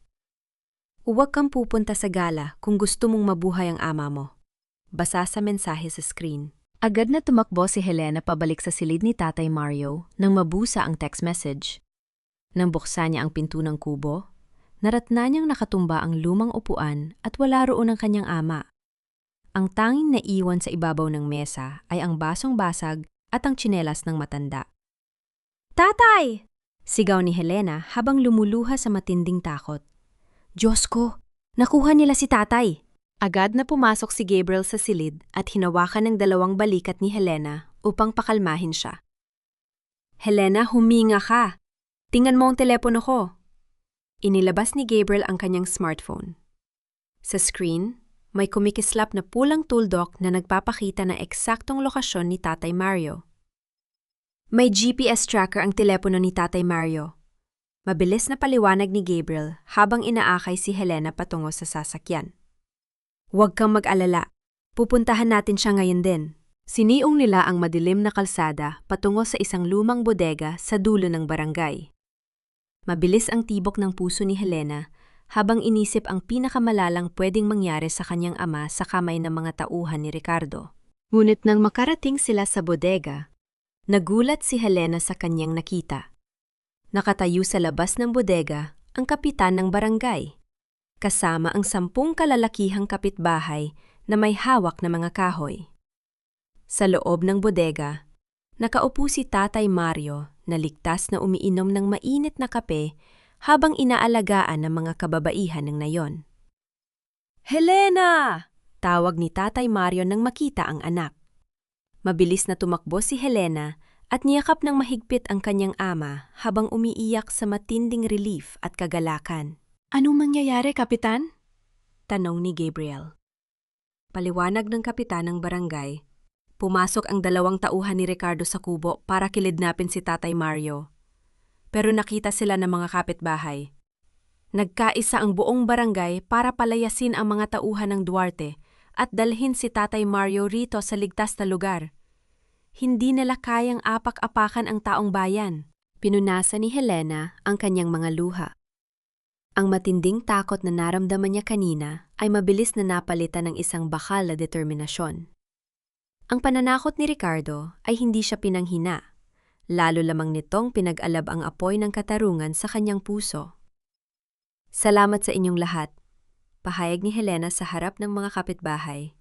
Huwag kang pupunta sa gala kung gusto mong mabuhay ang ama mo. Basa sa mensahe sa screen. Agad na tumakbo si Helena pabalik sa silid ni Tatay Mario nang mabusa ang text message. Nang buksan niya ang pinto ng kubo, naratna niyang nakatumba ang lumang upuan at wala roon ang kanyang ama. Ang tanging naiwan sa ibabaw ng mesa ay ang basong basag at ang tsinelas ng matanda. "Tatay!" sigaw ni Helena habang lumuluha sa matinding takot. "Diyos ko! Nakuha nila si tatay!" Agad na pumasok si Gabriel sa silid at hinawakan ng dalawang balikat ni Helena upang pakalmahin siya. "Helena, huminga ka! Tingnan mo ang telepono ko!" Inilabas ni Gabriel ang kanyang smartphone. Sa screen, may kumikislap na pulang tuldok na nagpapakita ng eksaktong lokasyon ni Tatay Mario. May GPS tracker ang telepono ni Tatay Mario. Mabilis na paliwanag ni Gabriel habang inaakay si Helena patungo sa sasakyan. "Huwag kang mag-alala. Pupuntahan natin siya ngayon din." Siniong nila ang madilim na kalsada patungo sa isang lumang bodega sa dulo ng barangay. Mabilis ang tibok ng puso ni Helena habang inisip ang pinakamalalang pwedeng mangyari sa kanyang ama sa kamay ng mga tauhan ni Ricardo. Ngunit nang makarating sila sa bodega, nagulat si Helena sa kanyang nakita. Nakatayo sa labas ng bodega ang kapitan ng barangay, kasama ang 10 kalalakihang kapitbahay na may hawak na mga kahoy. Sa loob ng bodega, nakaupo si Tatay Mario na ligtas na umiinom ng mainit na kape habang inaalagaan ng mga kababaihan ng nayon. "Helena!" tawag ni Tatay Mario nang makita ang anak. Mabilis na tumakbo si Helena at niyakap ng mahigpit ang kanyang ama habang umiiyak sa matinding relief at kagalakan. "Anong mangyayari, Kapitan?" tanong ni Gabriel. Paliwanag ng kapitan ng barangay, pumasok ang 2 tauhan ni Ricardo sa kubo para kilidnapin si Tatay Mario. Pero nakita sila ng mga kapitbahay. Nagkaisa ang buong barangay para palayasin ang mga tauhan ng Duarte at dalhin si Tatay Mario rito sa ligtas na lugar. Hindi nila kayang apak-apakan ang taong bayan. Pinunasa ni Helena ang kanyang mga luha. Ang matinding takot na naramdaman niya kanina ay mabilis na napalitan ng isang bakal na determinasyon. Ang pananakot ni Ricardo ay hindi siya pinanghina, lalo lamang nitong pinag-alab ang apoy ng katarungan sa kanyang puso. "Salamat sa inyong lahat," pahayag ni Helena sa harap ng mga kapitbahay.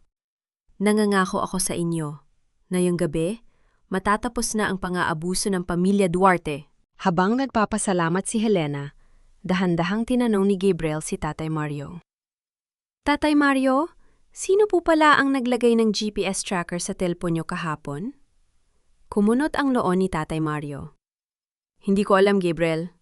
"Nangangako ako sa inyo, ngayong gabi, matatapos na ang pang-aabuso ng pamilya Duarte." Habang nagpapasalamat si Helena, dahan-dahang tinanong ni Gabriel si Tatay Mario. "Tatay Mario, sino po pala ang naglagay ng GPS tracker sa telpon niyo kahapon?" Kumunot ang noo ni Tatay Mario. "Hindi ko alam, Gabriel.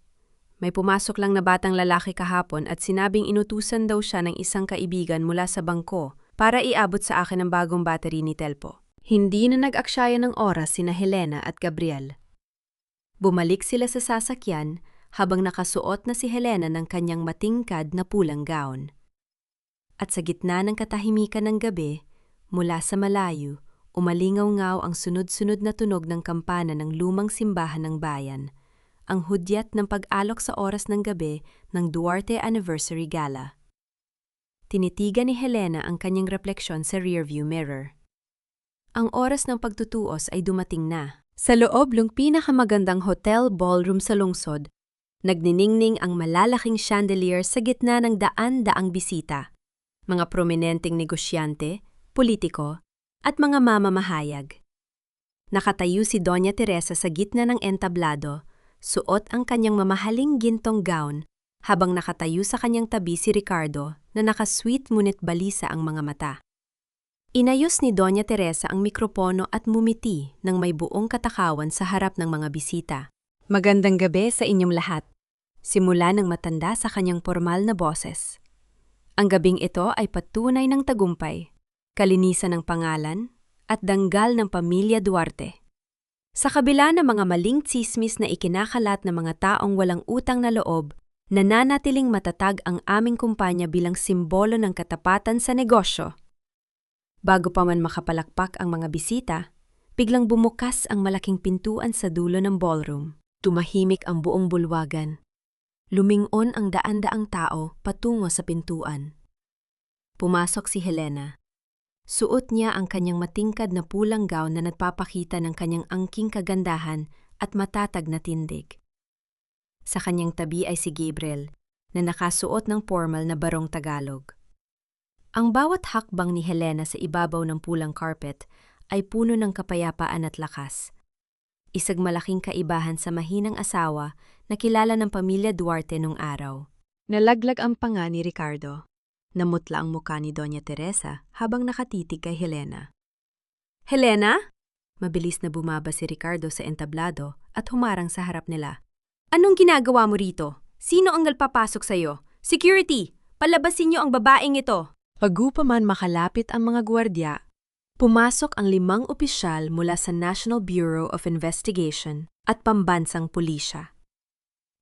May pumasok lang na batang lalaki kahapon at sinabing inutusan daw siya ng isang kaibigan mula sa bangko para iabot sa akin ang bagong battery ni Telpo." Hindi na nag-aksyaya ng oras sina Helena at Gabriel. Bumalik sila sa sasakyan habang nakasuot na si Helena ng kanyang matingkad na pulang gown. At sa gitna ng katahimikan ng gabi, mula sa malayo, umalingaw-ngaw ang sunod-sunod na tunog ng kampana ng lumang simbahan ng bayan, ang hudyat ng pag-alok sa oras ng gabi ng Duarte Anniversary Gala. Tinitigan ni Helena ang kanyang refleksyon sa rearview mirror. Ang oras ng pagtutuos ay dumating na. Sa loob ng pinakamagandang hotel ballroom sa lungsod, nagniningning ang malalaking chandelier sa gitna ng daan-daang bisita. Mga prominenteng negosyante, politiko, at mga mamamahayag. Nakatayo si Doña Teresa sa gitna ng entablado, suot ang kanyang mamahaling gintong gown, habang nakatayo sa kanyang tabi si Ricardo na nakasweet ngunit balisa ang mga mata. Inayos ni Doña Teresa ang mikropono at mumiti ng may buong katakawan sa harap ng mga bisita. "Magandang gabi sa inyong lahat," simula ng matanda sa kanyang formal na boses. Ang gabing ito ay patunay ng tagumpay, kalinisan ng pangalan, at danggal ng pamilya Duarte. Sa kabila ng mga maling tsismis na ikinakalat ng mga taong walang utang na loob, nananatiling matatag ang aming kumpanya bilang simbolo ng katapatan sa negosyo. Bago pa man makapalakpak ang mga bisita, biglang bumukas ang malaking pintuan sa dulo ng ballroom. Tumahimik ang buong bulwagan. Lumingon ang daan-daang tao patungo sa pintuan. Pumasok si Helena. Suot niya ang kanyang matingkad na pulang gown na nagpapakita ng kanyang angking kagandahan at matatag na tindig. Sa kanyang tabi ay si Gabriel, na nakasuot ng formal na barong Tagalog. Ang bawat hakbang ni Helena sa ibabaw ng pulang carpet ay puno ng kapayapaan at lakas. Isang malaking kaibahan sa mahinang asawa na kilala ng pamilya Duarte nung araw. Nalaglag ang panga ni Ricardo. Namutla ang muka ni Doña Teresa habang nakatitig kay Helena. Helena? Mabilis na bumaba si Ricardo sa entablado at humarang sa harap nila. Anong ginagawa mo rito? Sino ang nagpapasok sa'yo? Security! Palabasin niyo ang babaeng ito! Bago pa man makalapit ang mga gwardiya, pumasok ang 5 opisyal mula sa National Bureau of Investigation at pambansang pulisya.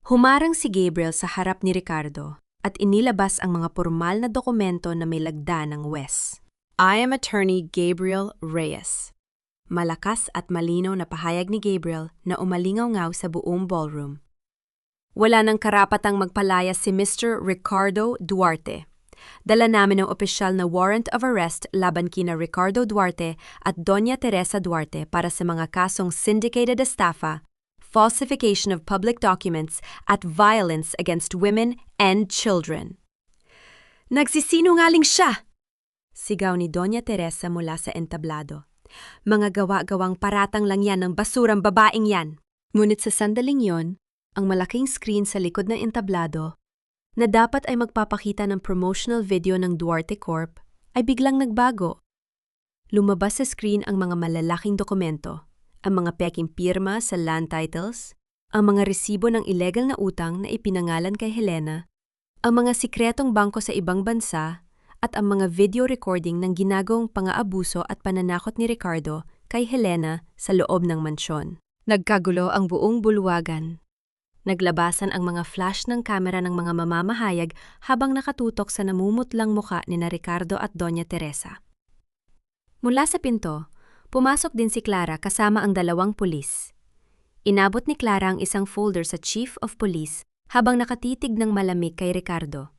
Humarang si Gabriel sa harap ni Ricardo at inilabas ang mga formal na dokumento na may lagda ng WES. I am Attorney Gabriel Reyes. Malakas at malinaw na pahayag ni Gabriel na umalingaw-ngaw sa buong ballroom. Wala nang karapatang magpalayas si Mr. Ricardo Duarte. Dala namin ang opisyal na warrant of arrest laban kina Ricardo Duarte at Doña Teresa Duarte para sa mga kasong syndicated estafa, falsification of public documents, at violence against women and children. Nagsisinungaling siya! Sigaw ni Doña Teresa mula sa entablado. Mga gawa-gawang paratang lang yan ng basurang babaeng yan. Ngunit sa sandaling yon, ang malaking screen sa likod ng entablado, na dapat ay magpapakita ng promotional video ng Duarte Corp, ay biglang nagbago. Lumabas sa screen ang mga malalaking dokumento, ang mga peking pirma sa land titles, ang mga resibo ng illegal na utang na ipinangalan kay Helena, ang mga sikretong bangko sa ibang bansa, at ang mga video recording ng ginagawang pang-aabuso at pananakot ni Ricardo kay Helena sa loob ng mansyon. Nagkagulo ang buong bulwagan. Naglabasan ang mga flash ng kamera ng mga mamamahayag habang nakatutok sa namumutlang muka ni na Ricardo at Doña Teresa. Mula sa pinto, pumasok din si Clara kasama ang 2 pulis. Inabot ni Clara ang isang folder sa Chief of Police habang nakatitig ng malamig kay Ricardo.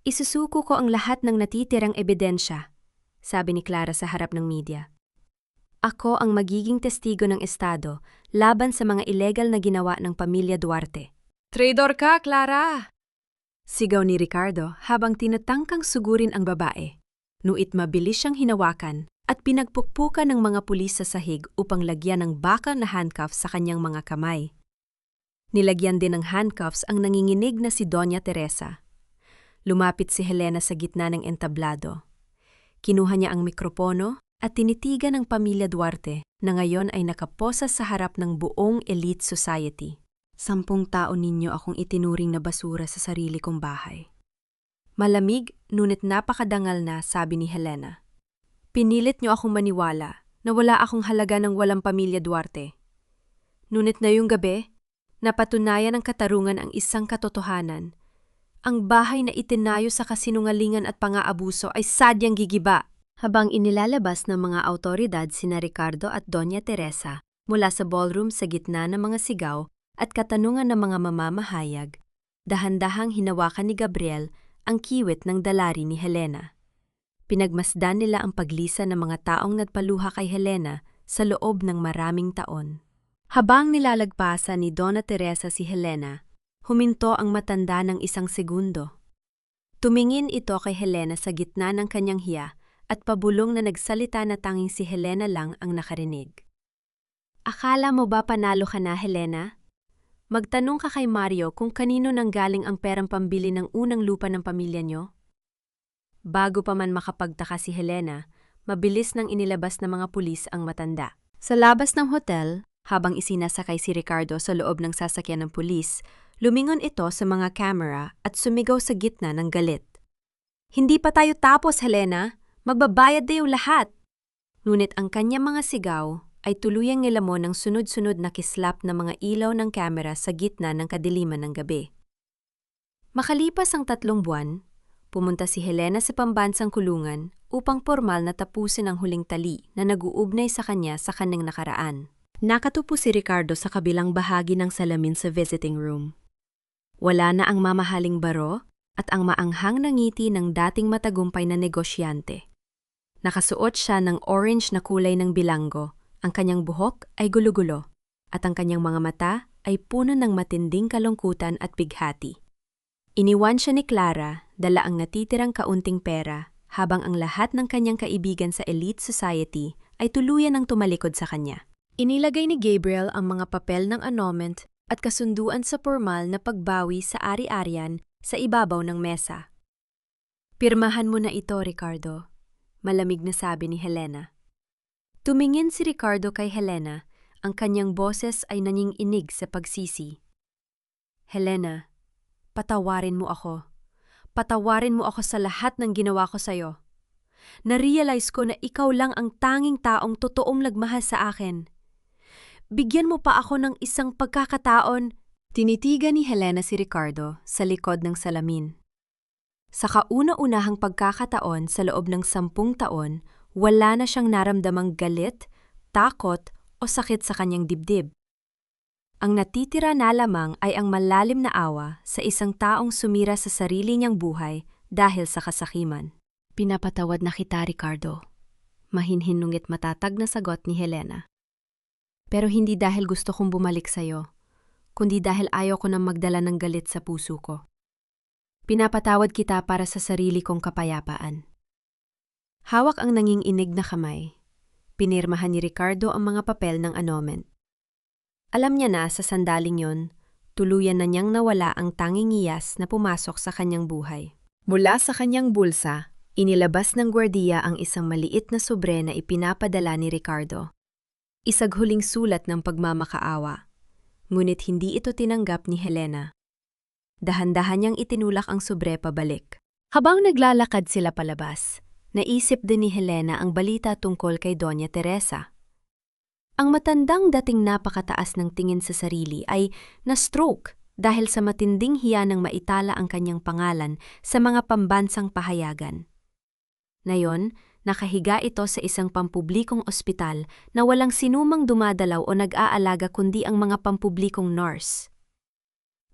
Isusuko ko ang lahat ng natitirang ebidensya, sabi ni Clara sa harap ng media. Ako ang magiging testigo ng Estado laban sa mga illegal na ginawa ng pamilya Duarte. Traidor ka, Clara! Sigaw ni Ricardo habang tinatangkang sugurin ang babae. Nuit mabilis siyang hinawakan at pinagpukpukan ng mga pulis sa sahig upang lagyan ng bakal na handcuffs sa kanyang mga kamay. Nilagyan din ng handcuffs ang nanginginig na si Doña Teresa. Lumapit si Helena sa gitna ng entablado. Kinuha niya ang mikropono at tinitigan ng pamilya Duarte na ngayon ay nakaposa sa harap ng buong elite society. 10 taon ninyo akong itinuring na basura sa sarili kong bahay. Malamig, ngunit napakadangal na, sabi ni Helena. Pinilit niyo akong maniwala na wala akong halaga ng walang pamilya Duarte. Ngunit na yung gabi, napatunayan ng katarungan ang isang katotohanan. Ang bahay na itinayo sa kasinungalingan at pang-aabuso ay sadyang gigiba. Habang inilalabas ng mga awtoridad sina Ricardo at Doña Teresa mula sa ballroom sa gitna ng mga sigaw at katanungan ng mga mamamahayag, dahan-dahang hinawakan ni Gabriel ang kiwit ng dalari ni Helena. Pinagmasdan nila ang paglisan ng mga taong nagpaluha kay Helena sa loob ng maraming taon. Habang nilalagpasan ni Doña Teresa si Helena, huminto ang matanda ng 1 segundo. Tumingin ito kay Helena sa gitna ng kanyang hiya at pabulong na nagsalita na tanging si Helena lang ang nakarinig. Akala mo ba panalo ka na, Helena? Magtanong ka kay Mario kung kanino nanggaling ang perang pambili ng unang lupa ng pamilya niyo? Bago pa man makapagtaka si Helena, mabilis nang inilabas ng mga pulis ang matanda. Sa labas ng hotel, habang isinasakay si Ricardo sa loob ng sasakyan ng pulis, lumingon ito sa mga camera at sumigaw sa gitna ng galit. Hindi pa tayo tapos, Helena! Magbabayad na yung lahat! Ngunit ang kanyang mga sigaw ay tuluyang nilamon ng sunod-sunod na kislap ng mga ilaw ng kamera sa gitna ng kadiliman ng gabi. Makalipas ang 3 buwan, pumunta si Helena sa pambansang kulungan upang formal na tapusin ang huling tali na nag-uugnay sa kanya sa kanyang nakaraan. Nakatupo si Ricardo sa kabilang bahagi ng salamin sa visiting room. Wala na ang mamahaling baro at ang maanghang na ngiti ng dating matagumpay na negosyante. Nakasuot siya ng orange na kulay ng bilanggo, ang kanyang buhok ay gulo-gulo, at ang kanyang mga mata ay puno ng matinding kalungkutan at bighati. Iniwan siya ni Clara, dala ang natitirang kaunting pera, habang ang lahat ng kanyang kaibigan sa elite society ay tuluyan ng tumalikod sa kanya. Inilagay ni Gabriel ang mga papel ng annulment at kasunduan sa formal na pagbawi sa ari-arian sa ibabaw ng mesa. "Pirmahan mo na ito, Ricardo," malamig na sabi ni Helena. Tumingin si Ricardo kay Helena, ang kanyang boses ay nanginginig sa pagsisi. "Helena, patawarin mo ako. Patawarin mo ako sa lahat ng ginawa ko sa'yo. Na-realize ko na ikaw lang ang tanging taong totoong nagmahal sa akin. Bigyan mo pa ako ng isang pagkakataon." Tinitigan ni Helena si Ricardo sa likod ng salamin. Sa kauna-unahang pagkakataon sa loob ng 10 taon, wala na siyang naramdamang galit, takot o sakit sa kanyang dibdib. Ang natitira na lamang ay ang malalim na awa sa isang taong sumira sa sarili niyang buhay dahil sa kasakiman. "Pinapatawad na kita, Ricardo," mahinhinungit matatag na sagot ni Helena. "Pero hindi dahil gusto kong bumalik sa'yo, kundi dahil ayaw ko nang magdala ng galit sa puso ko. Pinapatawad kita para sa sarili kong kapayapaan." Hawak ang nanginginig na kamay. Pinirmahan ni Ricardo ang mga papel ng annulment. Alam niya na sa sandaling yon, tuluyan na niyang nawala ang tanging iyas na pumasok sa kanyang buhay. Mula sa kanyang bulsa, inilabas ng gwardiya ang isang maliit na sobre na ipinapadala ni Ricardo. Isaghuling sulat ng pagmamakaawa, ngunit hindi ito tinanggap ni Helena. Dahan-dahan niyang itinulak ang sobre pabalik. Habang naglalakad sila palabas, naisip din ni Helena ang balita tungkol kay Doña Teresa. Ang matandang dating napakataas ng tingin sa sarili ay na-stroke dahil sa matinding hiya ng maitala ang kanyang pangalan sa mga pambansang pahayagan. Ngayon, nakahiga ito sa isang pampublikong ospital na walang sinumang dumadalaw o nag-aalaga kundi ang mga pampublikong nurse.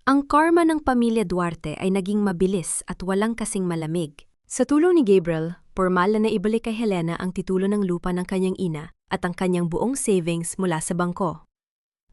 Ang karma ng pamilya Duarte ay naging mabilis at walang kasing malamig. Sa tulong ni Gabriel, formal na naibalik kay Helena ang titulo ng lupa ng kanyang ina at ang kanyang buong savings mula sa bangko.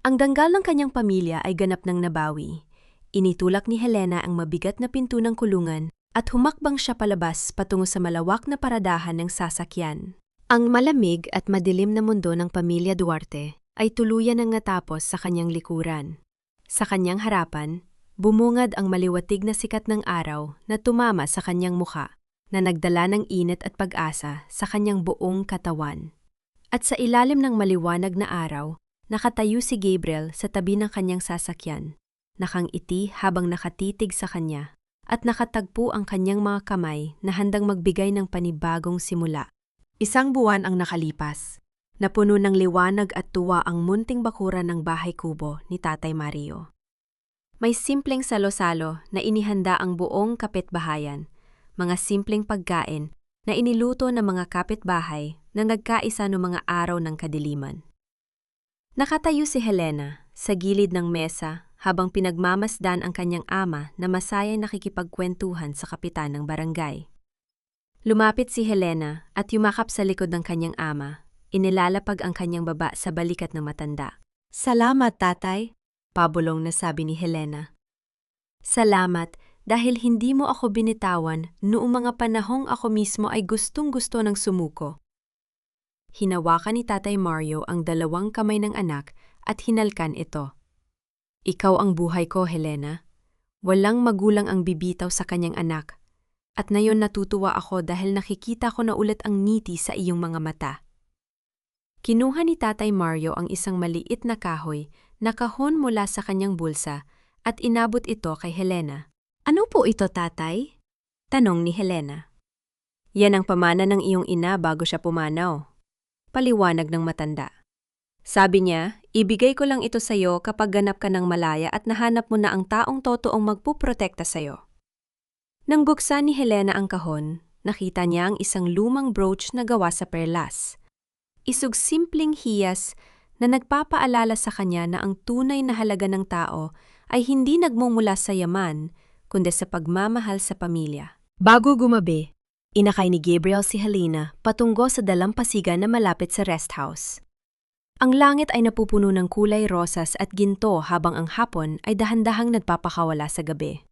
Ang danggal ng kanyang pamilya ay ganap ng nabawi. Initulak ni Helena ang mabigat na pinto ng kulungan at humakbang siya palabas patungo sa malawak na paradahan ng sasakyan. Ang malamig at madilim na mundo ng pamilya Duarte ay tuluyan ng natapos sa kanyang likuran. Sa kanyang harapan, bumungad ang maliwatig na sikat ng araw na tumama sa kanyang mukha, na nagdala ng init at pag-asa sa kanyang buong katawan. At sa ilalim ng maliwanag na araw, nakatayo si Gabriel sa tabi ng kanyang sasakyan, nakangiti habang nakatitig sa kanya, at nakatagpo ang kanyang mga kamay na handang magbigay ng panibagong simula. Isang buwan ang nakalipas. Napuno ng liwanag at tuwa ang munting bakuran ng bahay kubo ni Tatay Mario. May simpleng salo-salo na inihanda ang buong kapitbahayan, mga simpleng pagkain na iniluto ng mga kapitbahay na nagkaisa noong mga araw ng kadiliman. Nakatayo si Helena sa gilid ng mesa habang pinagmamasdan ang kanyang ama na masayang nakikipagkwentuhan sa kapitan ng barangay. Lumapit si Helena at yumakap sa likod ng kanyang ama. Inilalapag ang kanyang baba sa balikat ng matanda. "Salamat, tatay," pabulong na sabi ni Helena. "Salamat dahil hindi mo ako binitawan noong mga panahong ako mismo ay gustong-gusto ng sumuko." Hinawakan ni Tatay Mario ang dalawang kamay ng anak at hinalkan ito. "Ikaw ang buhay ko, Helena. Walang magulang ang bibitaw sa kanyang anak. At ngayon natutuwa ako dahil nakikita ko na ulit ang ngiti sa iyong mga mata." Kinuha ni Tatay Mario ang isang maliit na kahoy na kahon mula sa kanyang bulsa at inabot ito kay Helena. "Ano po ito, tatay?" tanong ni Helena. "Yan ang pamana ng iyong ina bago siya pumanaw," paliwanag ng matanda. "Sabi niya, ibigay ko lang ito sa'yo kapag ganap ka ng malaya at nahanap mo na ang taong totoong magpuprotekta sa'yo." Nang buksan ni Helena ang kahon, nakita niya ang isang lumang brooch na gawa sa perlas. Isog simpleng hiyas na nagpapaalala sa kanya na ang tunay na halaga ng tao ay hindi nagmumula sa yaman, kundi sa pagmamahal sa pamilya. Bago gumabi, inakay ni Gabriel si Helena patungo sa dalampasigan na malapit sa rest house. Ang langit ay napupuno ng kulay rosas at ginto habang ang hapon ay dahan-dahang nagpapakawala sa gabi.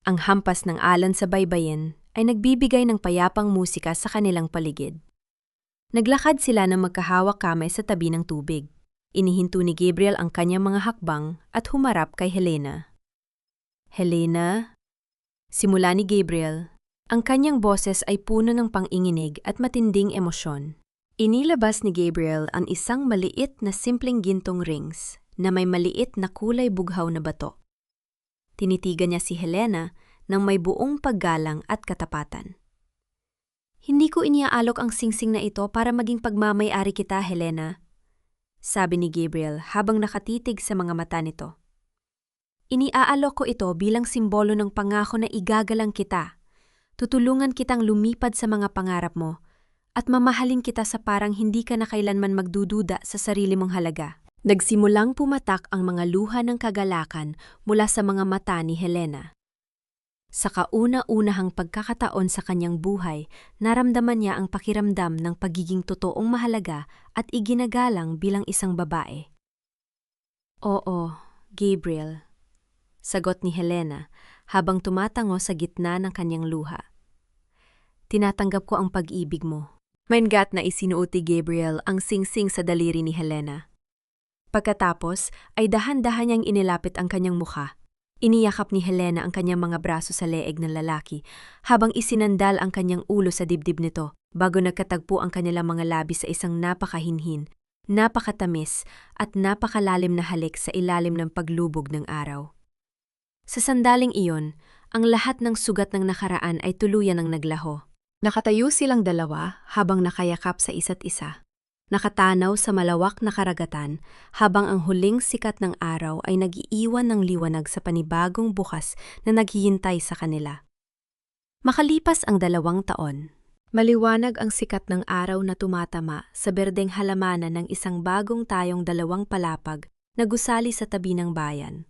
Ang hampas ng alon sa baybayin ay nagbibigay ng payapang musika sa kanilang paligid. Naglakad sila ng magkahawak kamay sa tabi ng tubig. Inihinto ni Gabriel ang kanyang mga hakbang at humarap kay Helena. Helena? Simula ni Gabriel, ang kanyang boses ay puno ng panginginig at matinding emosyon. Inilabas ni Gabriel ang isang maliit na simpleng gintong rings na may maliit na kulay bughaw na bato. Tinitigan niya si Helena ng may buong paggalang at katapatan. Hindi ko iniaalok ang singsing na ito para maging pagmamay-ari kita, Helena, sabi ni Gabriel habang nakatitig sa mga mata nito. Iniaalok ko ito bilang simbolo ng pangako na igagalang kita. Tutulungan kitang lumipad sa mga pangarap mo at mamahalin kita sa parang hindi ka na kailanman magdududa sa sarili mong halaga. Nagsimulang pumatak ang mga luha ng kagalakan mula sa mga mata ni Helena. Sa kauna-unahang pagkakataon sa kanyang buhay, naramdaman niya ang pakiramdam ng pagiging totoong mahalaga at iginagalang bilang isang babae. Oo, Gabriel, sagot ni Helena habang tumatango sa gitna ng kanyang luha. Tinatanggap ko ang pag-ibig mo. Maingat na isinuot ni Gabriel ang singsing sa daliri ni Helena. Pagkatapos ay dahan-dahan niyang inilapit ang kanyang mukha. Iniyakap ni Helena ang kanyang mga braso sa leeg ng lalaki habang isinandal ang kanyang ulo sa dibdib nito bago nagkatagpo ang kanilang mga labi sa isang napakahinhin, napakatamis at napakalalim na halik sa ilalim ng paglubog ng araw. Sa sandaling iyon, ang lahat ng sugat ng nakaraan ay tuluyan ng naglaho. Nakatayo silang dalawa habang nakayakap sa isa't isa. Nakatanaw sa malawak na karagatan habang ang huling sikat ng araw ay nag-iiwan ng liwanag sa panibagong bukas na naghihintay sa kanila. Makalipas ang 2 taon, maliwanag ang sikat ng araw na tumatama sa berdeng halamanan ng isang bagong tayong 2 palapag na gusali sa tabi ng bayan.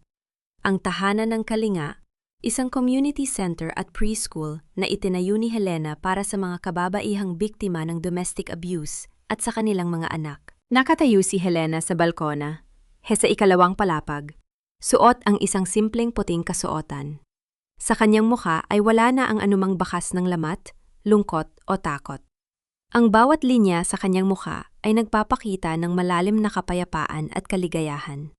Ang tahanan ng Kalinga, isang community center at preschool na itinayo ni Helena para sa mga kababaihang biktima ng domestic abuse at sa kanilang mga anak. Nakatayo si Helena sa balkona, sa 2 palapag. Suot ang isang simpleng puting kasuotan. Sa kanyang mukha ay wala na ang anumang bakas ng lamat, lungkot o takot. Ang bawat linya sa kanyang mukha ay nagpapakita ng malalim na kapayapaan at kaligayahan.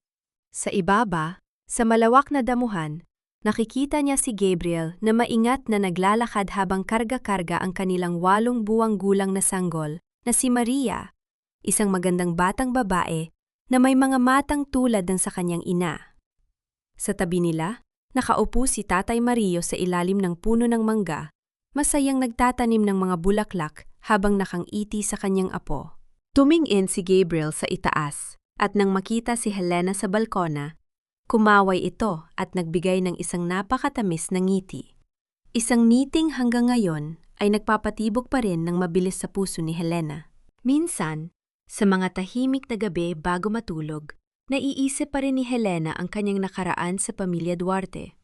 Sa ibaba, sa malawak na damuhan, nakikita niya si Gabriel na maingat na naglalakad habang karga-karga ang kanilang 8 buwang gulang na sanggol na si Maria, isang magandang batang babae na may mga matang tulad ng sa kanyang ina. Sa tabi nila, nakaupo si Tatay Mario sa ilalim ng puno ng mangga, masayang nagtatanim ng mga bulaklak habang nakangiti sa kanyang apo. Tumingin si Gabriel sa itaas at nang makita si Helena sa balkona, kumaway ito at nagbigay ng isang napakatamis na ngiti. Isang ngiting hanggang ngayon ay nagpapatibok pa rin ng mabilis sa puso ni Helena. Minsan, sa mga tahimik na gabi bago matulog, naiisip pa rin ni Helena ang kanyang nakaraan sa pamilya Duarte.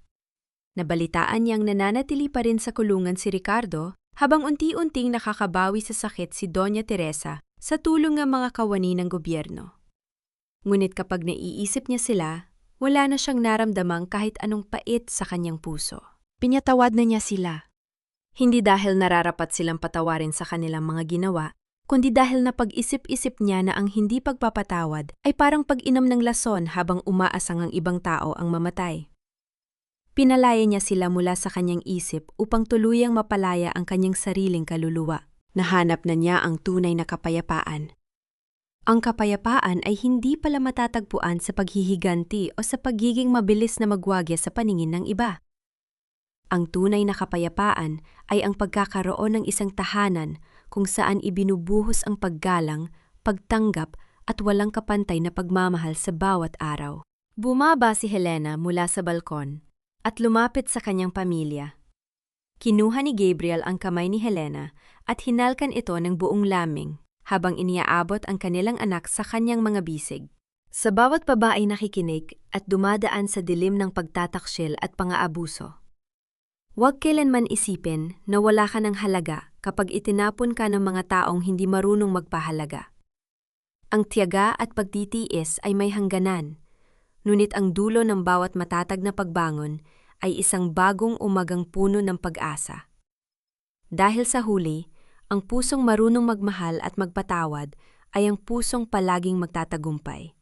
Nabalitaan niyang nananatili pa rin sa kulungan si Ricardo habang unti-unting nakakabawi sa sakit si Doña Teresa sa tulong ng mga kawani ng gobyerno. Ngunit kapag naiisip niya sila, wala na siyang naramdamang kahit anong pait sa kanyang puso. Pinatawad na niya sila. Hindi dahil nararapat silang patawarin sa kanilang mga ginawa, kundi dahil napag-isip-isip niya na ang hindi pagpapatawad ay parang pag-inom ng lason habang umaasang ang ibang tao ang mamatay. Pinalaya niya sila mula sa kanyang isip upang tuluyang mapalaya ang kanyang sariling kaluluwa. Nahanap na niya ang tunay na kapayapaan. Ang kapayapaan ay hindi pala matatagpuan sa paghihiganti o sa pagiging mabilis na magwagya sa paningin ng iba. Ang tunay na kapayapaan ay ang pagkakaroon ng isang tahanan kung saan ibinubuhos ang paggalang, pagtanggap at walang kapantay na pagmamahal sa bawat araw. Bumaba si Helena mula sa balkon at lumapit sa kanyang pamilya. Kinuha ni Gabriel ang kamay ni Helena at hinalkan ito ng buong laming habang iniaabot ang kanilang anak sa kanyang mga bisig. Sa bawat babae nakikinig at dumadaan sa dilim ng pagtataksil at pang-aabuso. Huwag kailanman isipin na wala ka ng halaga kapag itinapon ka ng mga taong hindi marunong magpahalaga. Ang tiyaga at pagtitiis ay may hangganan, ngunit ang dulo ng bawat matatag na pagbangon ay isang bagong umagang puno ng pag-asa. Dahil sa huli, ang pusong marunong magmahal at magpatawad ay ang pusong palaging magtatagumpay.